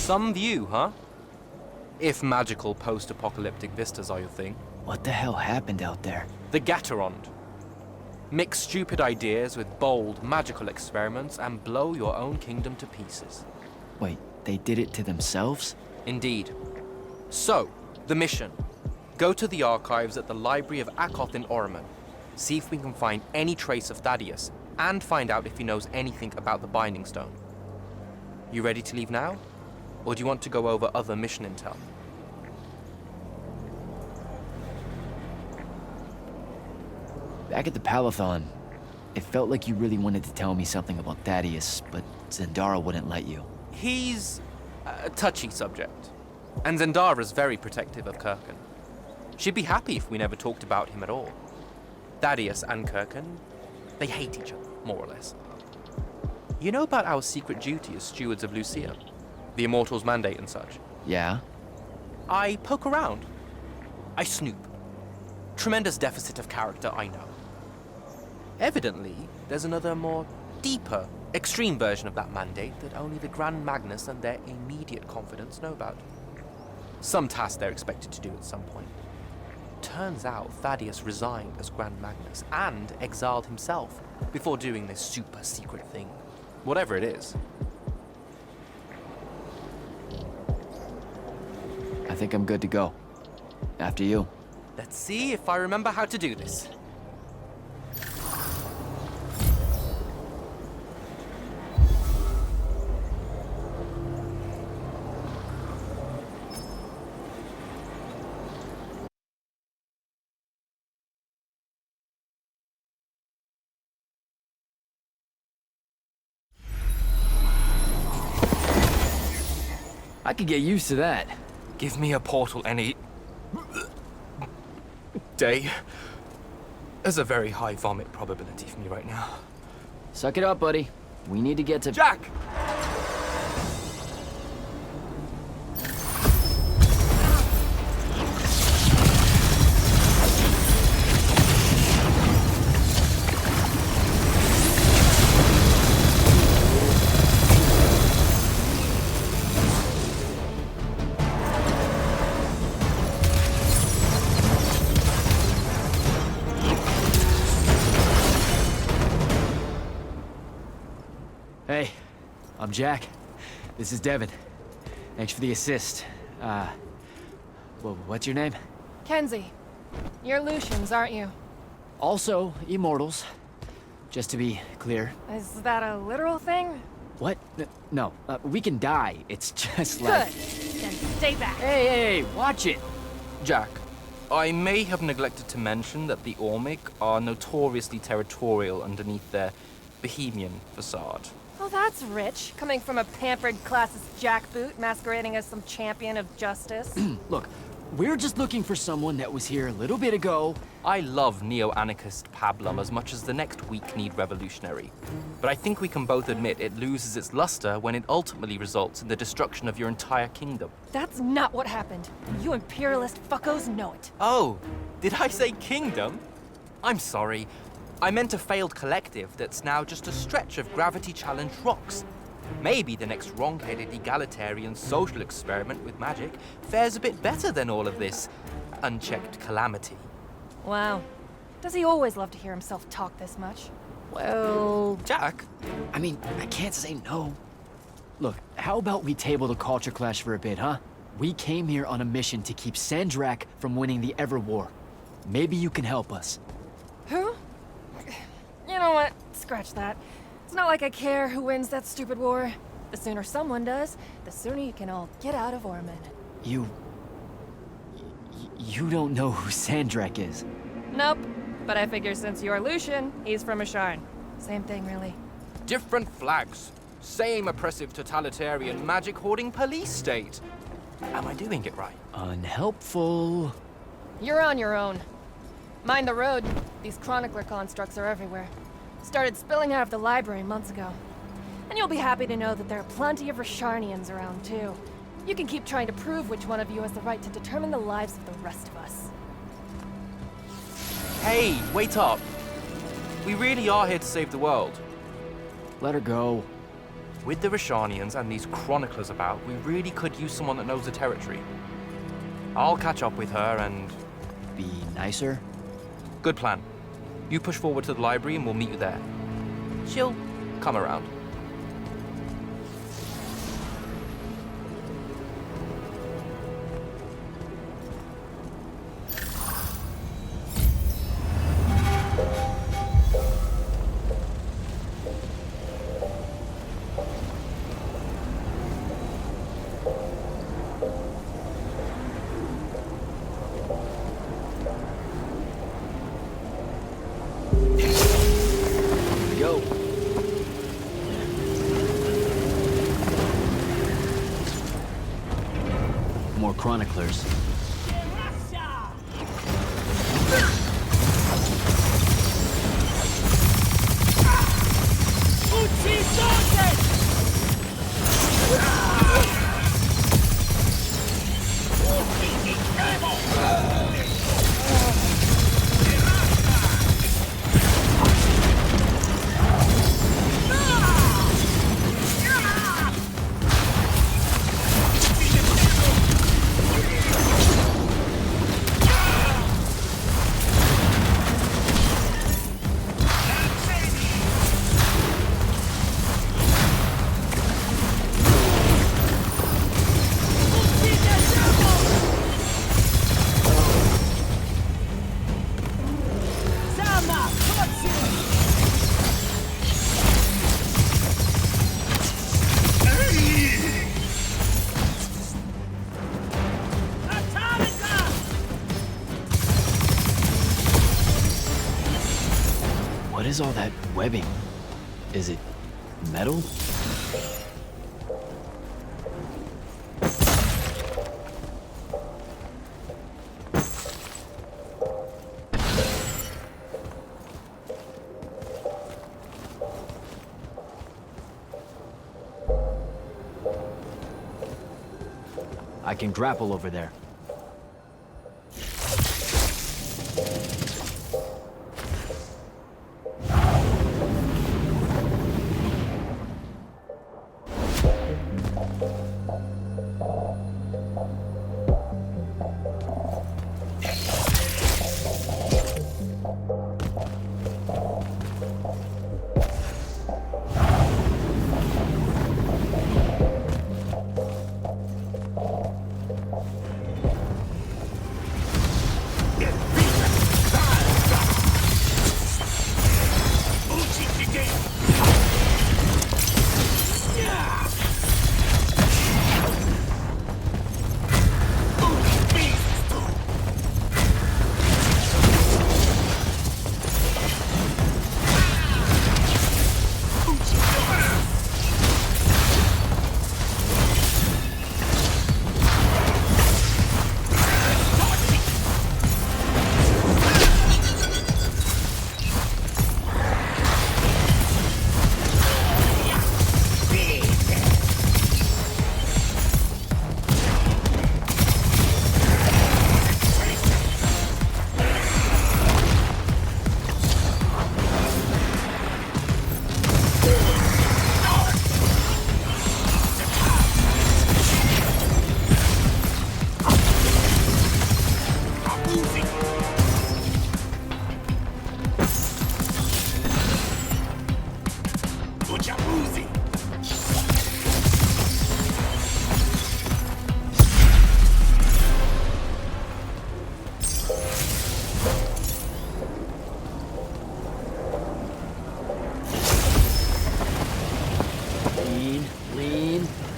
Some view, huh? If magical post-apocalyptic vistas are your thing. What the hell happened out there? The Gatorond. Mix stupid ideas with bold, magical experiments and blow your own kingdom to pieces. Wait, they did it to themselves? Indeed. So, the mission. Go to the archives at the Library of Akoth in Orman. See if we can find any trace of Thaddeus, and find out if he knows anything about the Binding Stone. You ready to leave now? Or do you want to go over other mission intel? Back at the Palathon, it felt like you really wanted to tell me something about Thaddeus, but Zendara wouldn't let you. He's a touchy subject, and Zendara's very protective of Kirkin. She'd be happy if we never talked about him at all. Thaddeus and Kirkin, they hate each other, more or less. You know about our secret duty as stewards of Lucia? The Immortals' mandate and such? Yeah? I poke around. I snoop. Tremendous deficit of character, I know. Evidently, there's another more deeper, extreme version of that mandate that only the Grand Magnus and their immediate confidants know about. Some task they're expected to do at some point. turns out Thaddeus resigned as Grand Magnus and exiled himself before doing this super secret thing. Whatever it is. I think I'm good to go. After you. Let's see if I remember how to do this. I could get used to that. Give me a portal any day. There's a very high vomit probability for me right now. Suck it up, buddy. We need to get to... Jack! Hey, I'm Jack. This is Devin. Thanks for the assist. What's your name? Kenzie. You're Lucians, aren't you? Also, Immortals. Just to be clear. Is that a literal thing? What? No, we can die. It's just Good. like... Then stay back. Hey, watch it! Jack, I may have neglected to mention that the Ormic are notoriously territorial underneath their Bohemian facade. Well, that's rich, coming from a pampered classist jackboot masquerading as some champion of justice. Look, we're just looking for someone that was here a little bit ago. I love neo-anarchist pablum as much as the next weak-kneed revolutionary. But I think we can both admit it loses its luster when it ultimately results in the destruction of your entire kingdom. That's not what happened. You imperialist fuckos know it. Oh, did I say kingdom? I'm sorry. I meant a failed collective that's now just a stretch of gravity-challenged rocks. Maybe the next wrong-headed egalitarian social experiment with magic fares a bit better than all of this unchecked calamity. Wow. Does he always love to hear himself talk this much? Well... Jack? I mean, I can't say no. Look, how about we table the culture clash for a bit, huh? We came here on a mission to keep Sandrak from winning the Ever War. Maybe you can help us. Who? You know what? Scratch that. It's not like I care who wins that stupid war. The sooner someone does, the sooner you can all get out of Orman. You don't know who Sandrak is? Nope. But I figure since you're Lucian, he's from Asharn. Same thing, really. Different flags. Same oppressive totalitarian magic-hoarding police state. Am I doing it right? Unhelpful. You're on your own. Mind the road. These chronicler constructs are everywhere. Started spilling out of the library months ago. And you'll be happy to know that there are plenty of Rasharnians around, too. You can keep trying to prove which one of you has the right to determine the lives of the rest of us. Hey, wait up. We really are here to save the world. Let her go. With the Rasharnians and these chroniclers about, we really could use someone that knows the territory. I'll catch up with her and... Be nicer? Good plan. You push forward to the library and we'll meet you there. She'll come around. Go. More chroniclers. is all that webbing? Is it metal? I can grapple over there.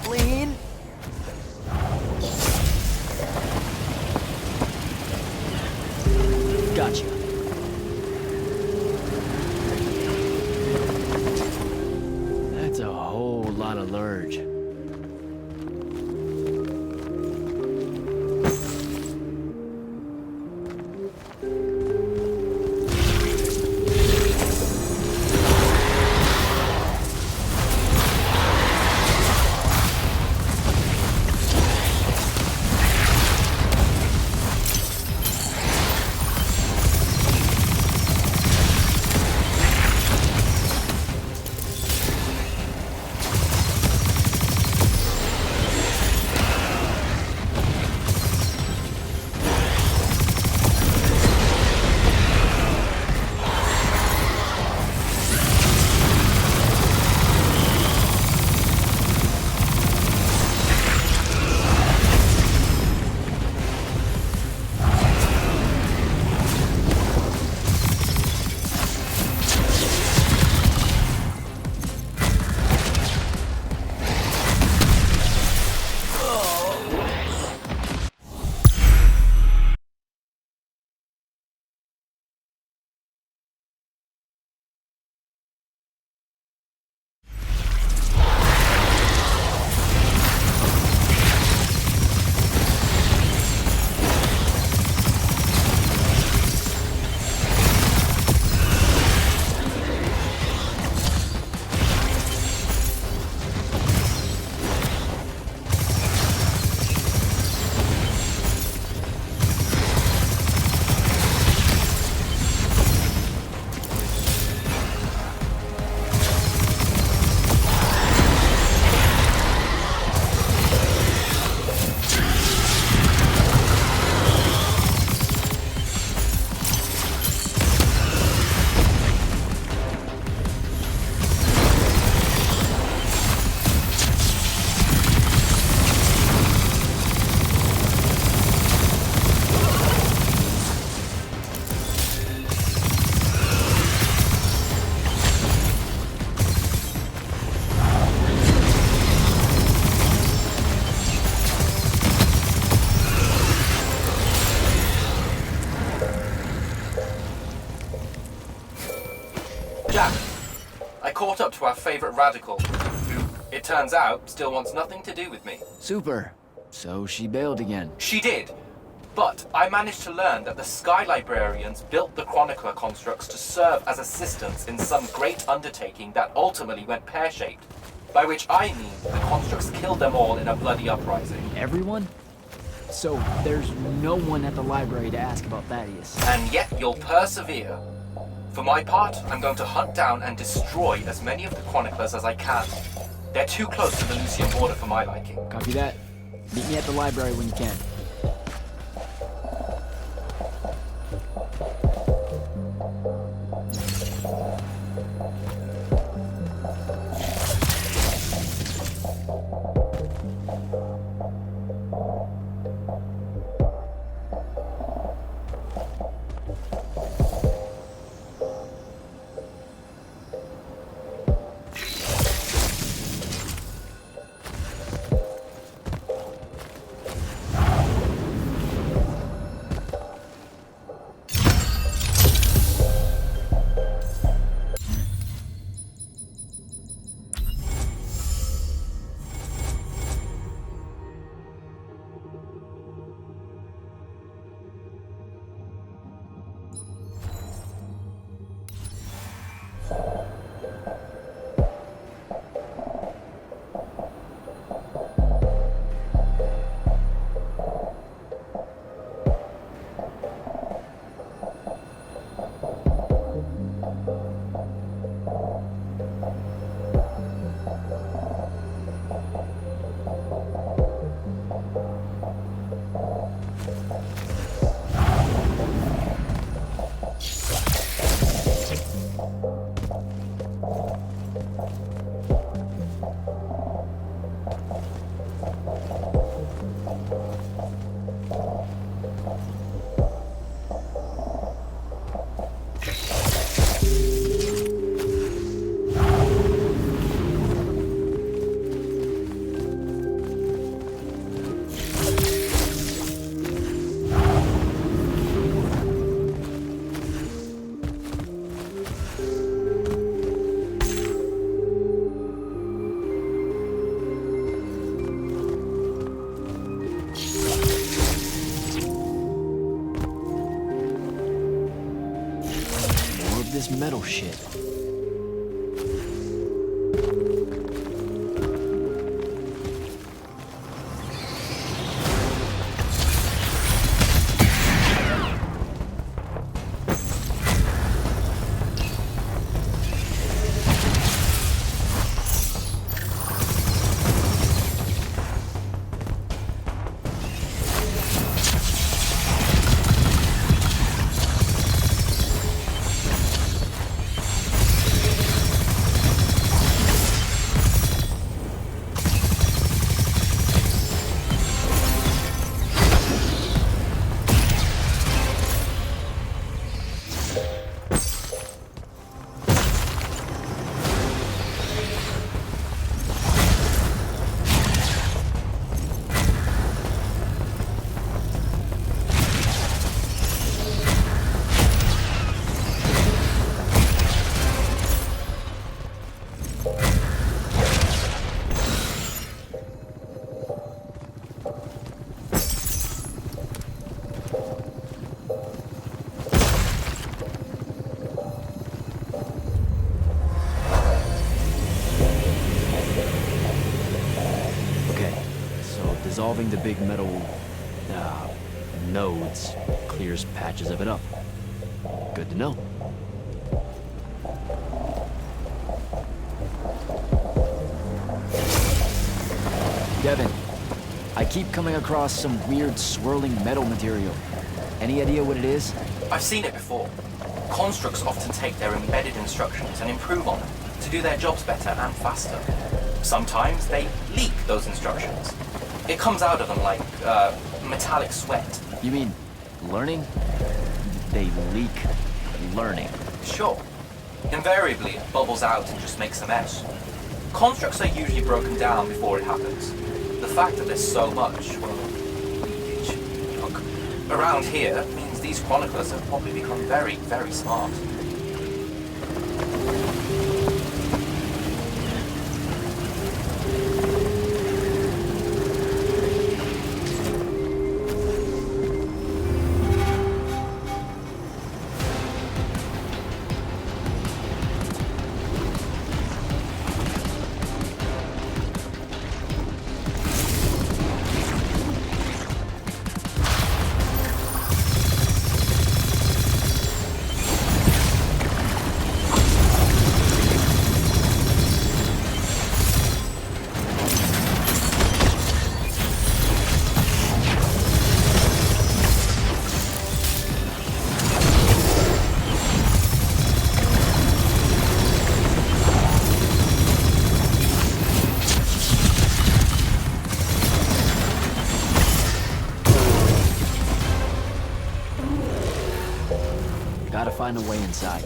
Lean. Gotcha. That's a whole lot of lurge. favorite radical, who, it turns out, still wants nothing to do with me. Super. So she bailed again. She did. But I managed to learn that the Sky Librarians built the Chronicler constructs to serve as assistants in some great undertaking that ultimately went pear-shaped. By which I mean the constructs killed them all in a bloody uprising. Everyone? So there's no one at the library to ask about Thaddeus. And yet you'll persevere. For my part, I'm going to hunt down and destroy as many of the Chroniclers as I can. They're too close to the Lucian border for my liking. Copy that. Meet me at the library when you can. This metal shit. Dissolving the big metal nodes clears patches of it up. Good to know. Devin, I keep coming across some weird swirling metal material. Any idea what it is? I've seen it before. Constructs often take their embedded instructions and improve on them to do their jobs better and faster. Sometimes they leak those instructions. It comes out of them like metallic sweat. You mean learning? They leak learning. Sure. Invariably, it bubbles out and just makes a mess. Constructs are usually broken down before it happens. The fact that there's so much, well, leakage, look, around here means these chroniclers have probably become very, very smart. find a way inside.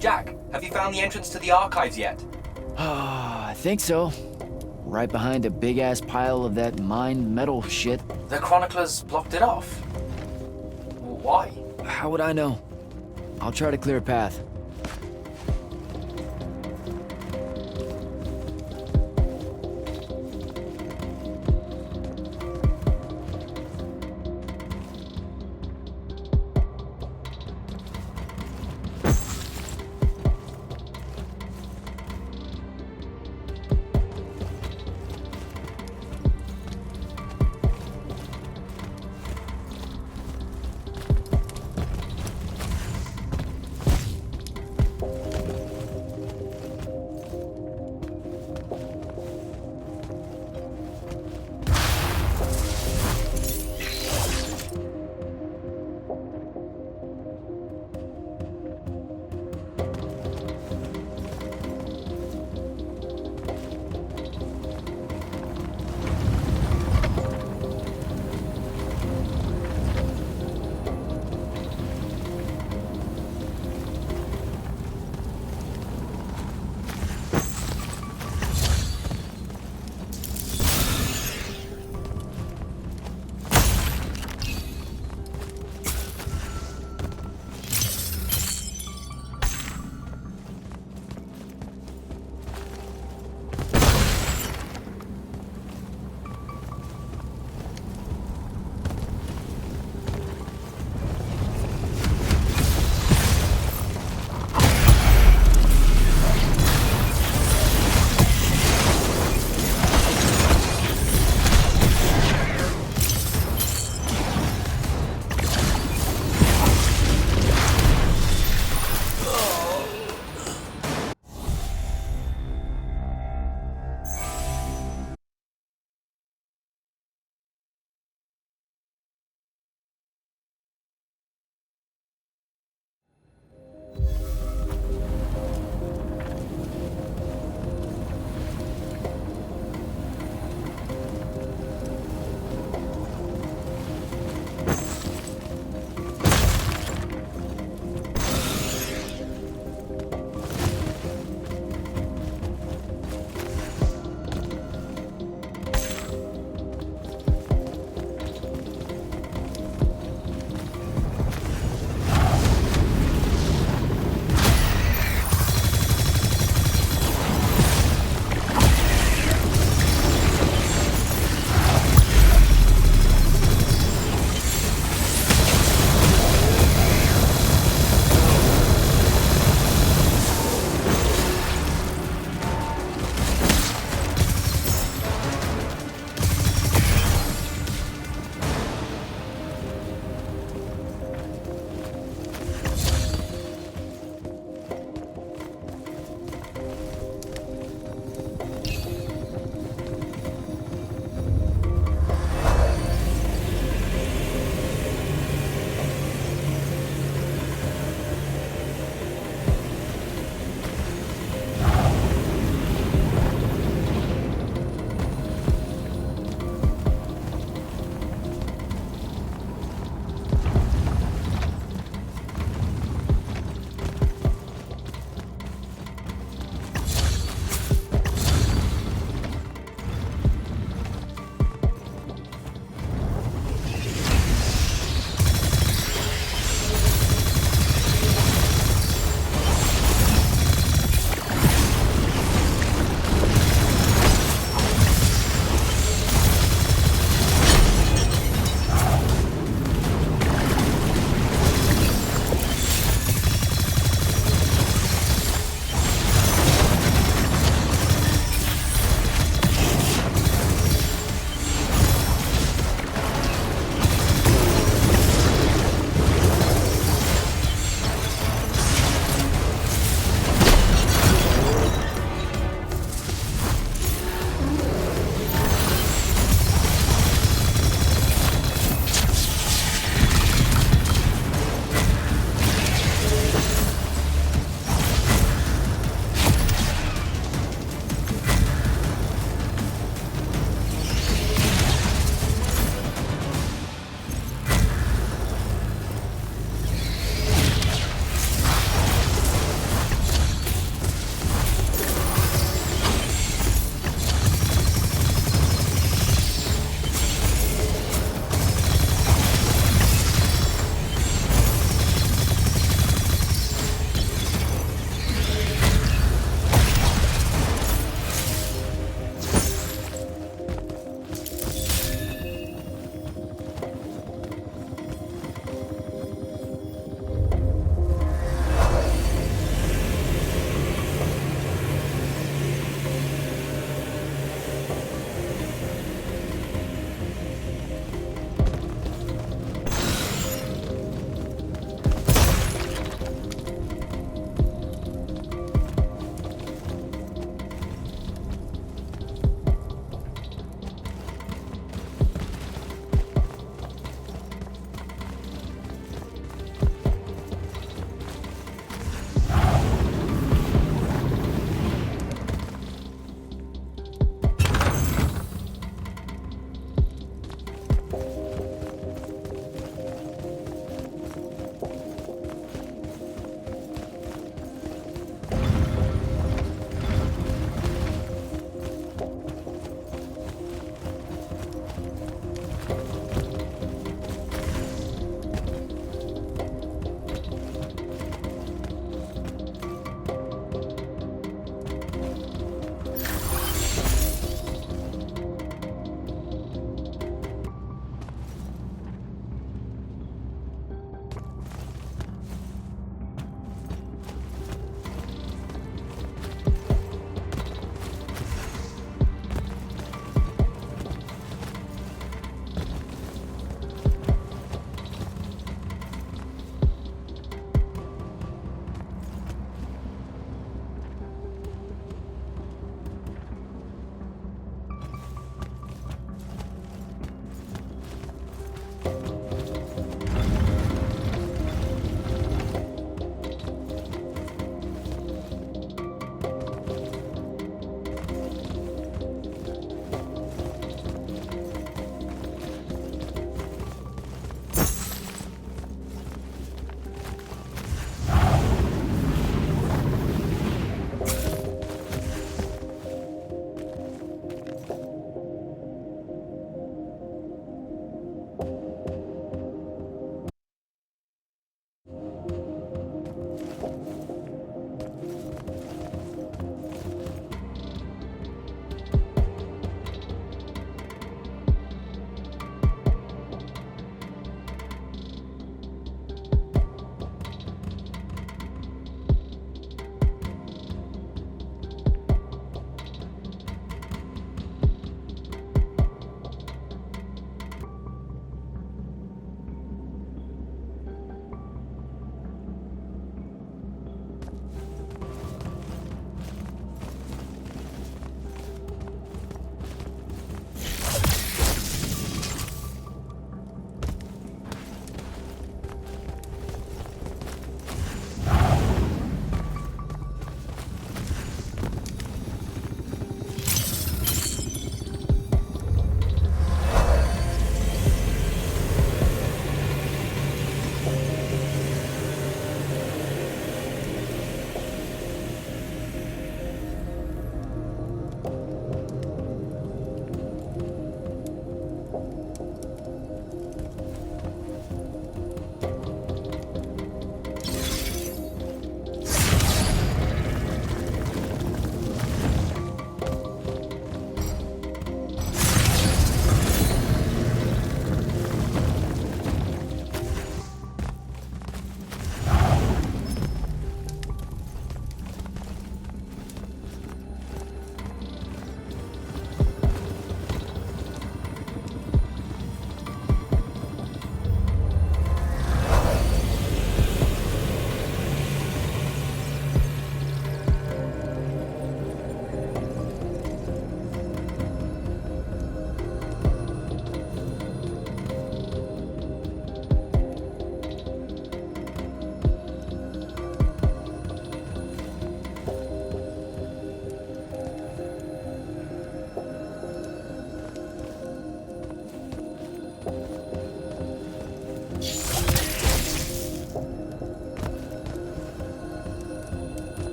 Jack, have you found the entrance to the archives yet? I think so. Right behind a big-ass pile of that mined metal shit. The chroniclers blocked it off. Why? How would I know? I'll try to clear a path.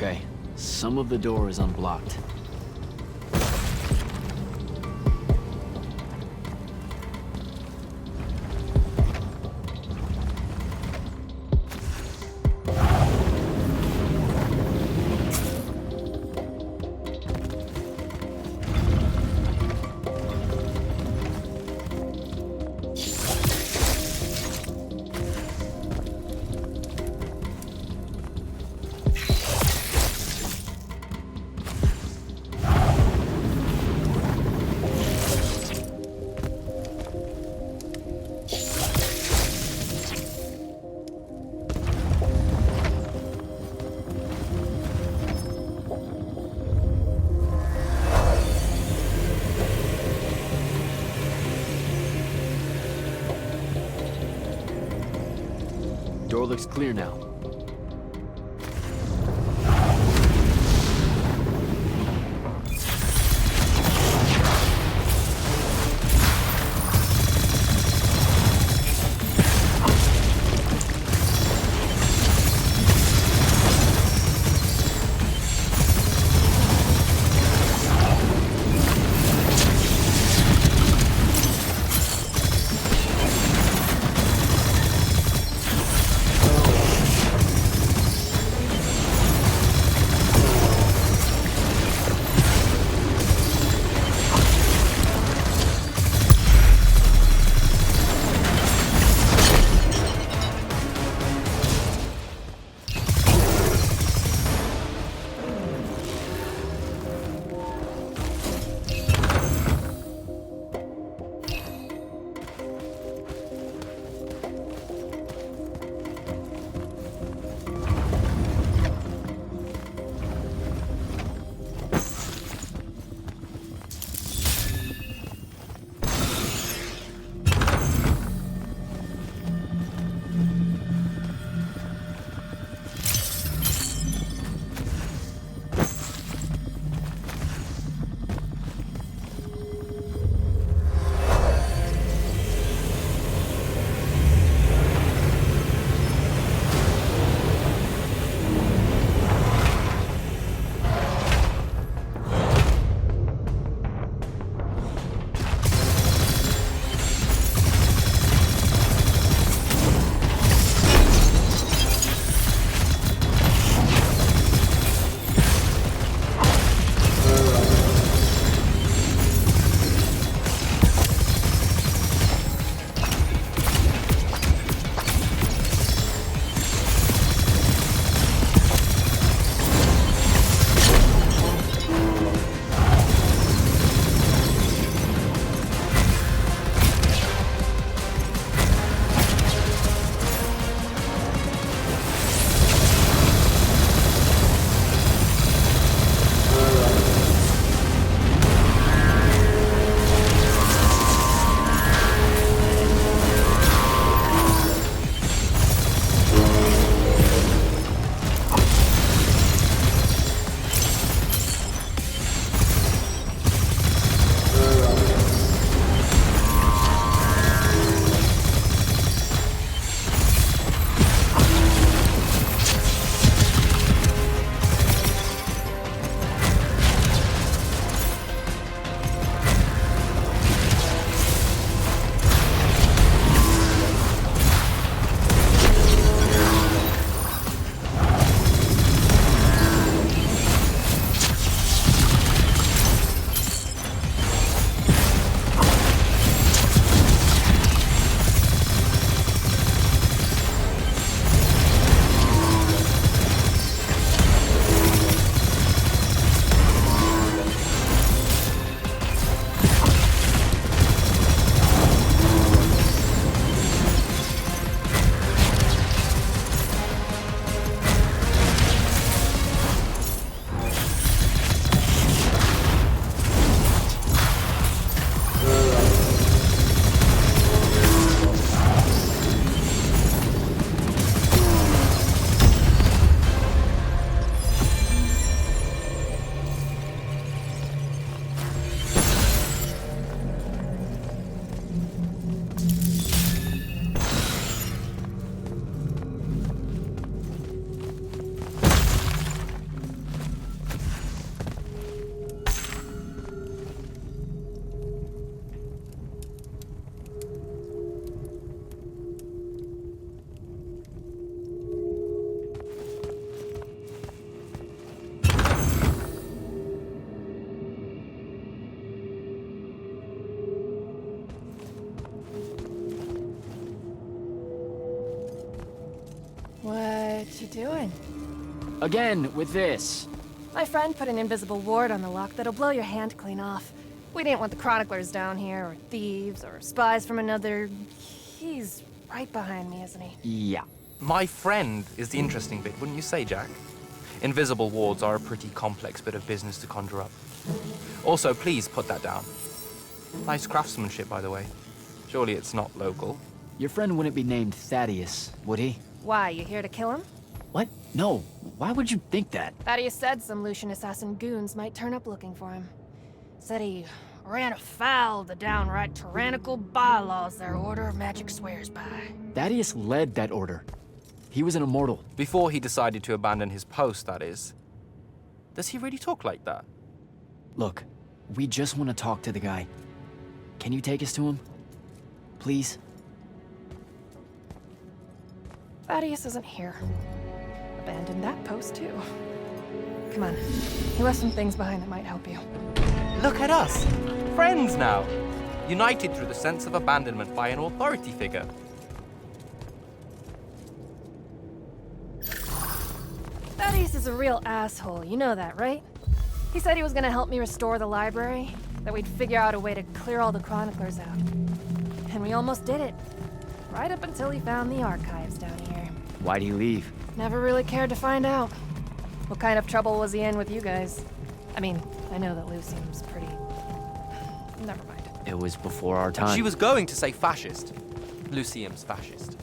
Okay, some of the door is unblocked. Door looks clear now. doing? Again, with this. My friend put an invisible ward on the lock that'll blow your hand clean off. We didn't want the chroniclers down here, or thieves, or spies from another... He's right behind me, isn't he? Yeah. My friend is the interesting bit, wouldn't you say, Jack? Invisible wards are a pretty complex bit of business to conjure up. Also, please put that down. Nice craftsmanship, by the way. Surely it's not local. Your friend wouldn't be named Thaddeus, would he? Why, you here to kill him? What? No. Why would you think that? Thaddeus said some Lucian assassin goons might turn up looking for him. Said he ran afoul of the downright tyrannical bylaws their Order of Magic swears by. Thaddeus led that order. He was an immortal. Before he decided to abandon his post, that is. Does he really talk like that? Look, we just want to talk to the guy. Can you take us to him? Please? Thaddeus isn't here. Abandoned that post, too. Come on. He left some things behind that might help you. Look at us! Friends now! United through the sense of abandonment by an authority figure. Thaddeus is a real asshole, you know that, right? He said he was gonna help me restore the library, that we'd figure out a way to clear all the chroniclers out. And we almost did it. Right up until he found the archives down here. Why'd he leave? Never really cared to find out. What kind of trouble was he in with you guys? I mean, I know that Lou seems pretty... Never mind. It was before our time. She was going to say fascist. Lucium's fascist.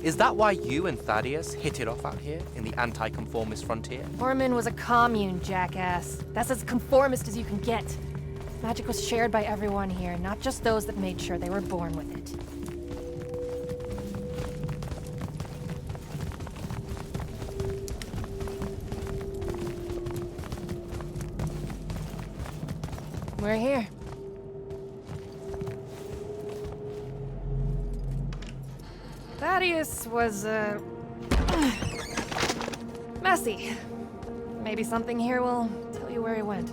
Is that why you and Thaddeus hit it off out here in the anti-conformist frontier? Orman was a commune, jackass. That's as conformist as you can get. Magic was shared by everyone here, not just those that made sure they were born with it. We're here. Thaddeus was, messy. Maybe something here will tell you where he went.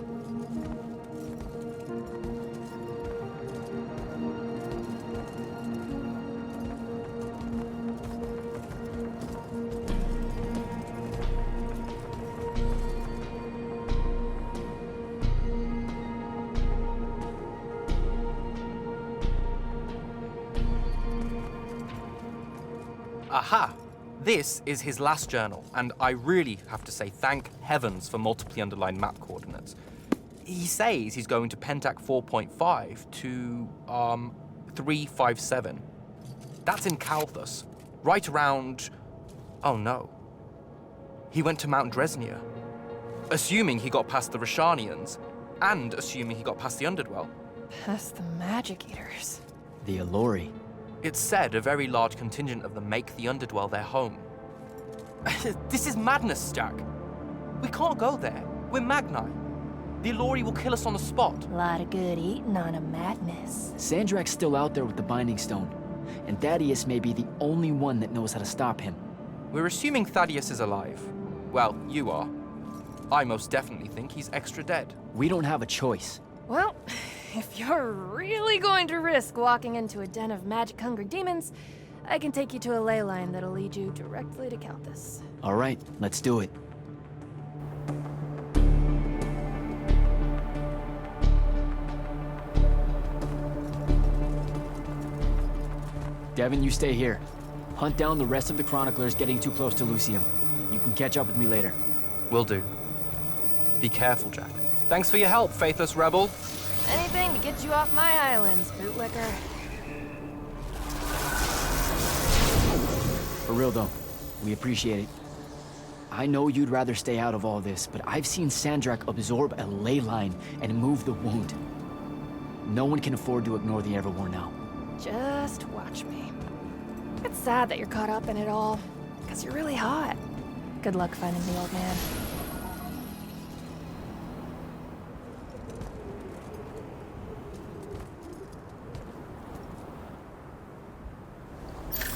Aha! This is his last journal, and I really have to say thank heavens for multiply underlined map coordinates. He says he's going to Pentac 4.5 to, 357. That's in Calthus, right around... Oh no. He went to Mount Dresnia. Assuming he got past the Rashanians, and assuming he got past the Underdwell. Past the Magic Eaters. The Allori. It's said a very large contingent of them make the Underdwell their home. This is madness, Jack. We can't go there. We're Magni. The Allori will kill us on the spot. A lot of good eating on a madness. Sandrak's still out there with the Binding Stone, and Thaddeus may be the only one that knows how to stop him. We're assuming Thaddeus is alive. Well, you are. I most definitely think he's extra dead. We don't have a choice. Well, if you're really going to risk walking into a den of magic-hungry demons, I can take you to a ley line that'll lead you directly to Calthus. All right, let's do it. Devin, you stay here. Hunt down the rest of the chroniclers getting too close to Lucium. You can catch up with me later. Will do. Be careful, Jack. Thanks for your help, faithless rebel. Anything to get you off my islands, bootlicker. For real though, we appreciate it. I know you'd rather stay out of all this, but I've seen Sandrak absorb a ley line and move the wound. No one can afford to ignore the Everwar now. Just watch me. It's sad that you're caught up in it all, because you're really hot. Good luck finding the old man.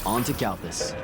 On to Calthus.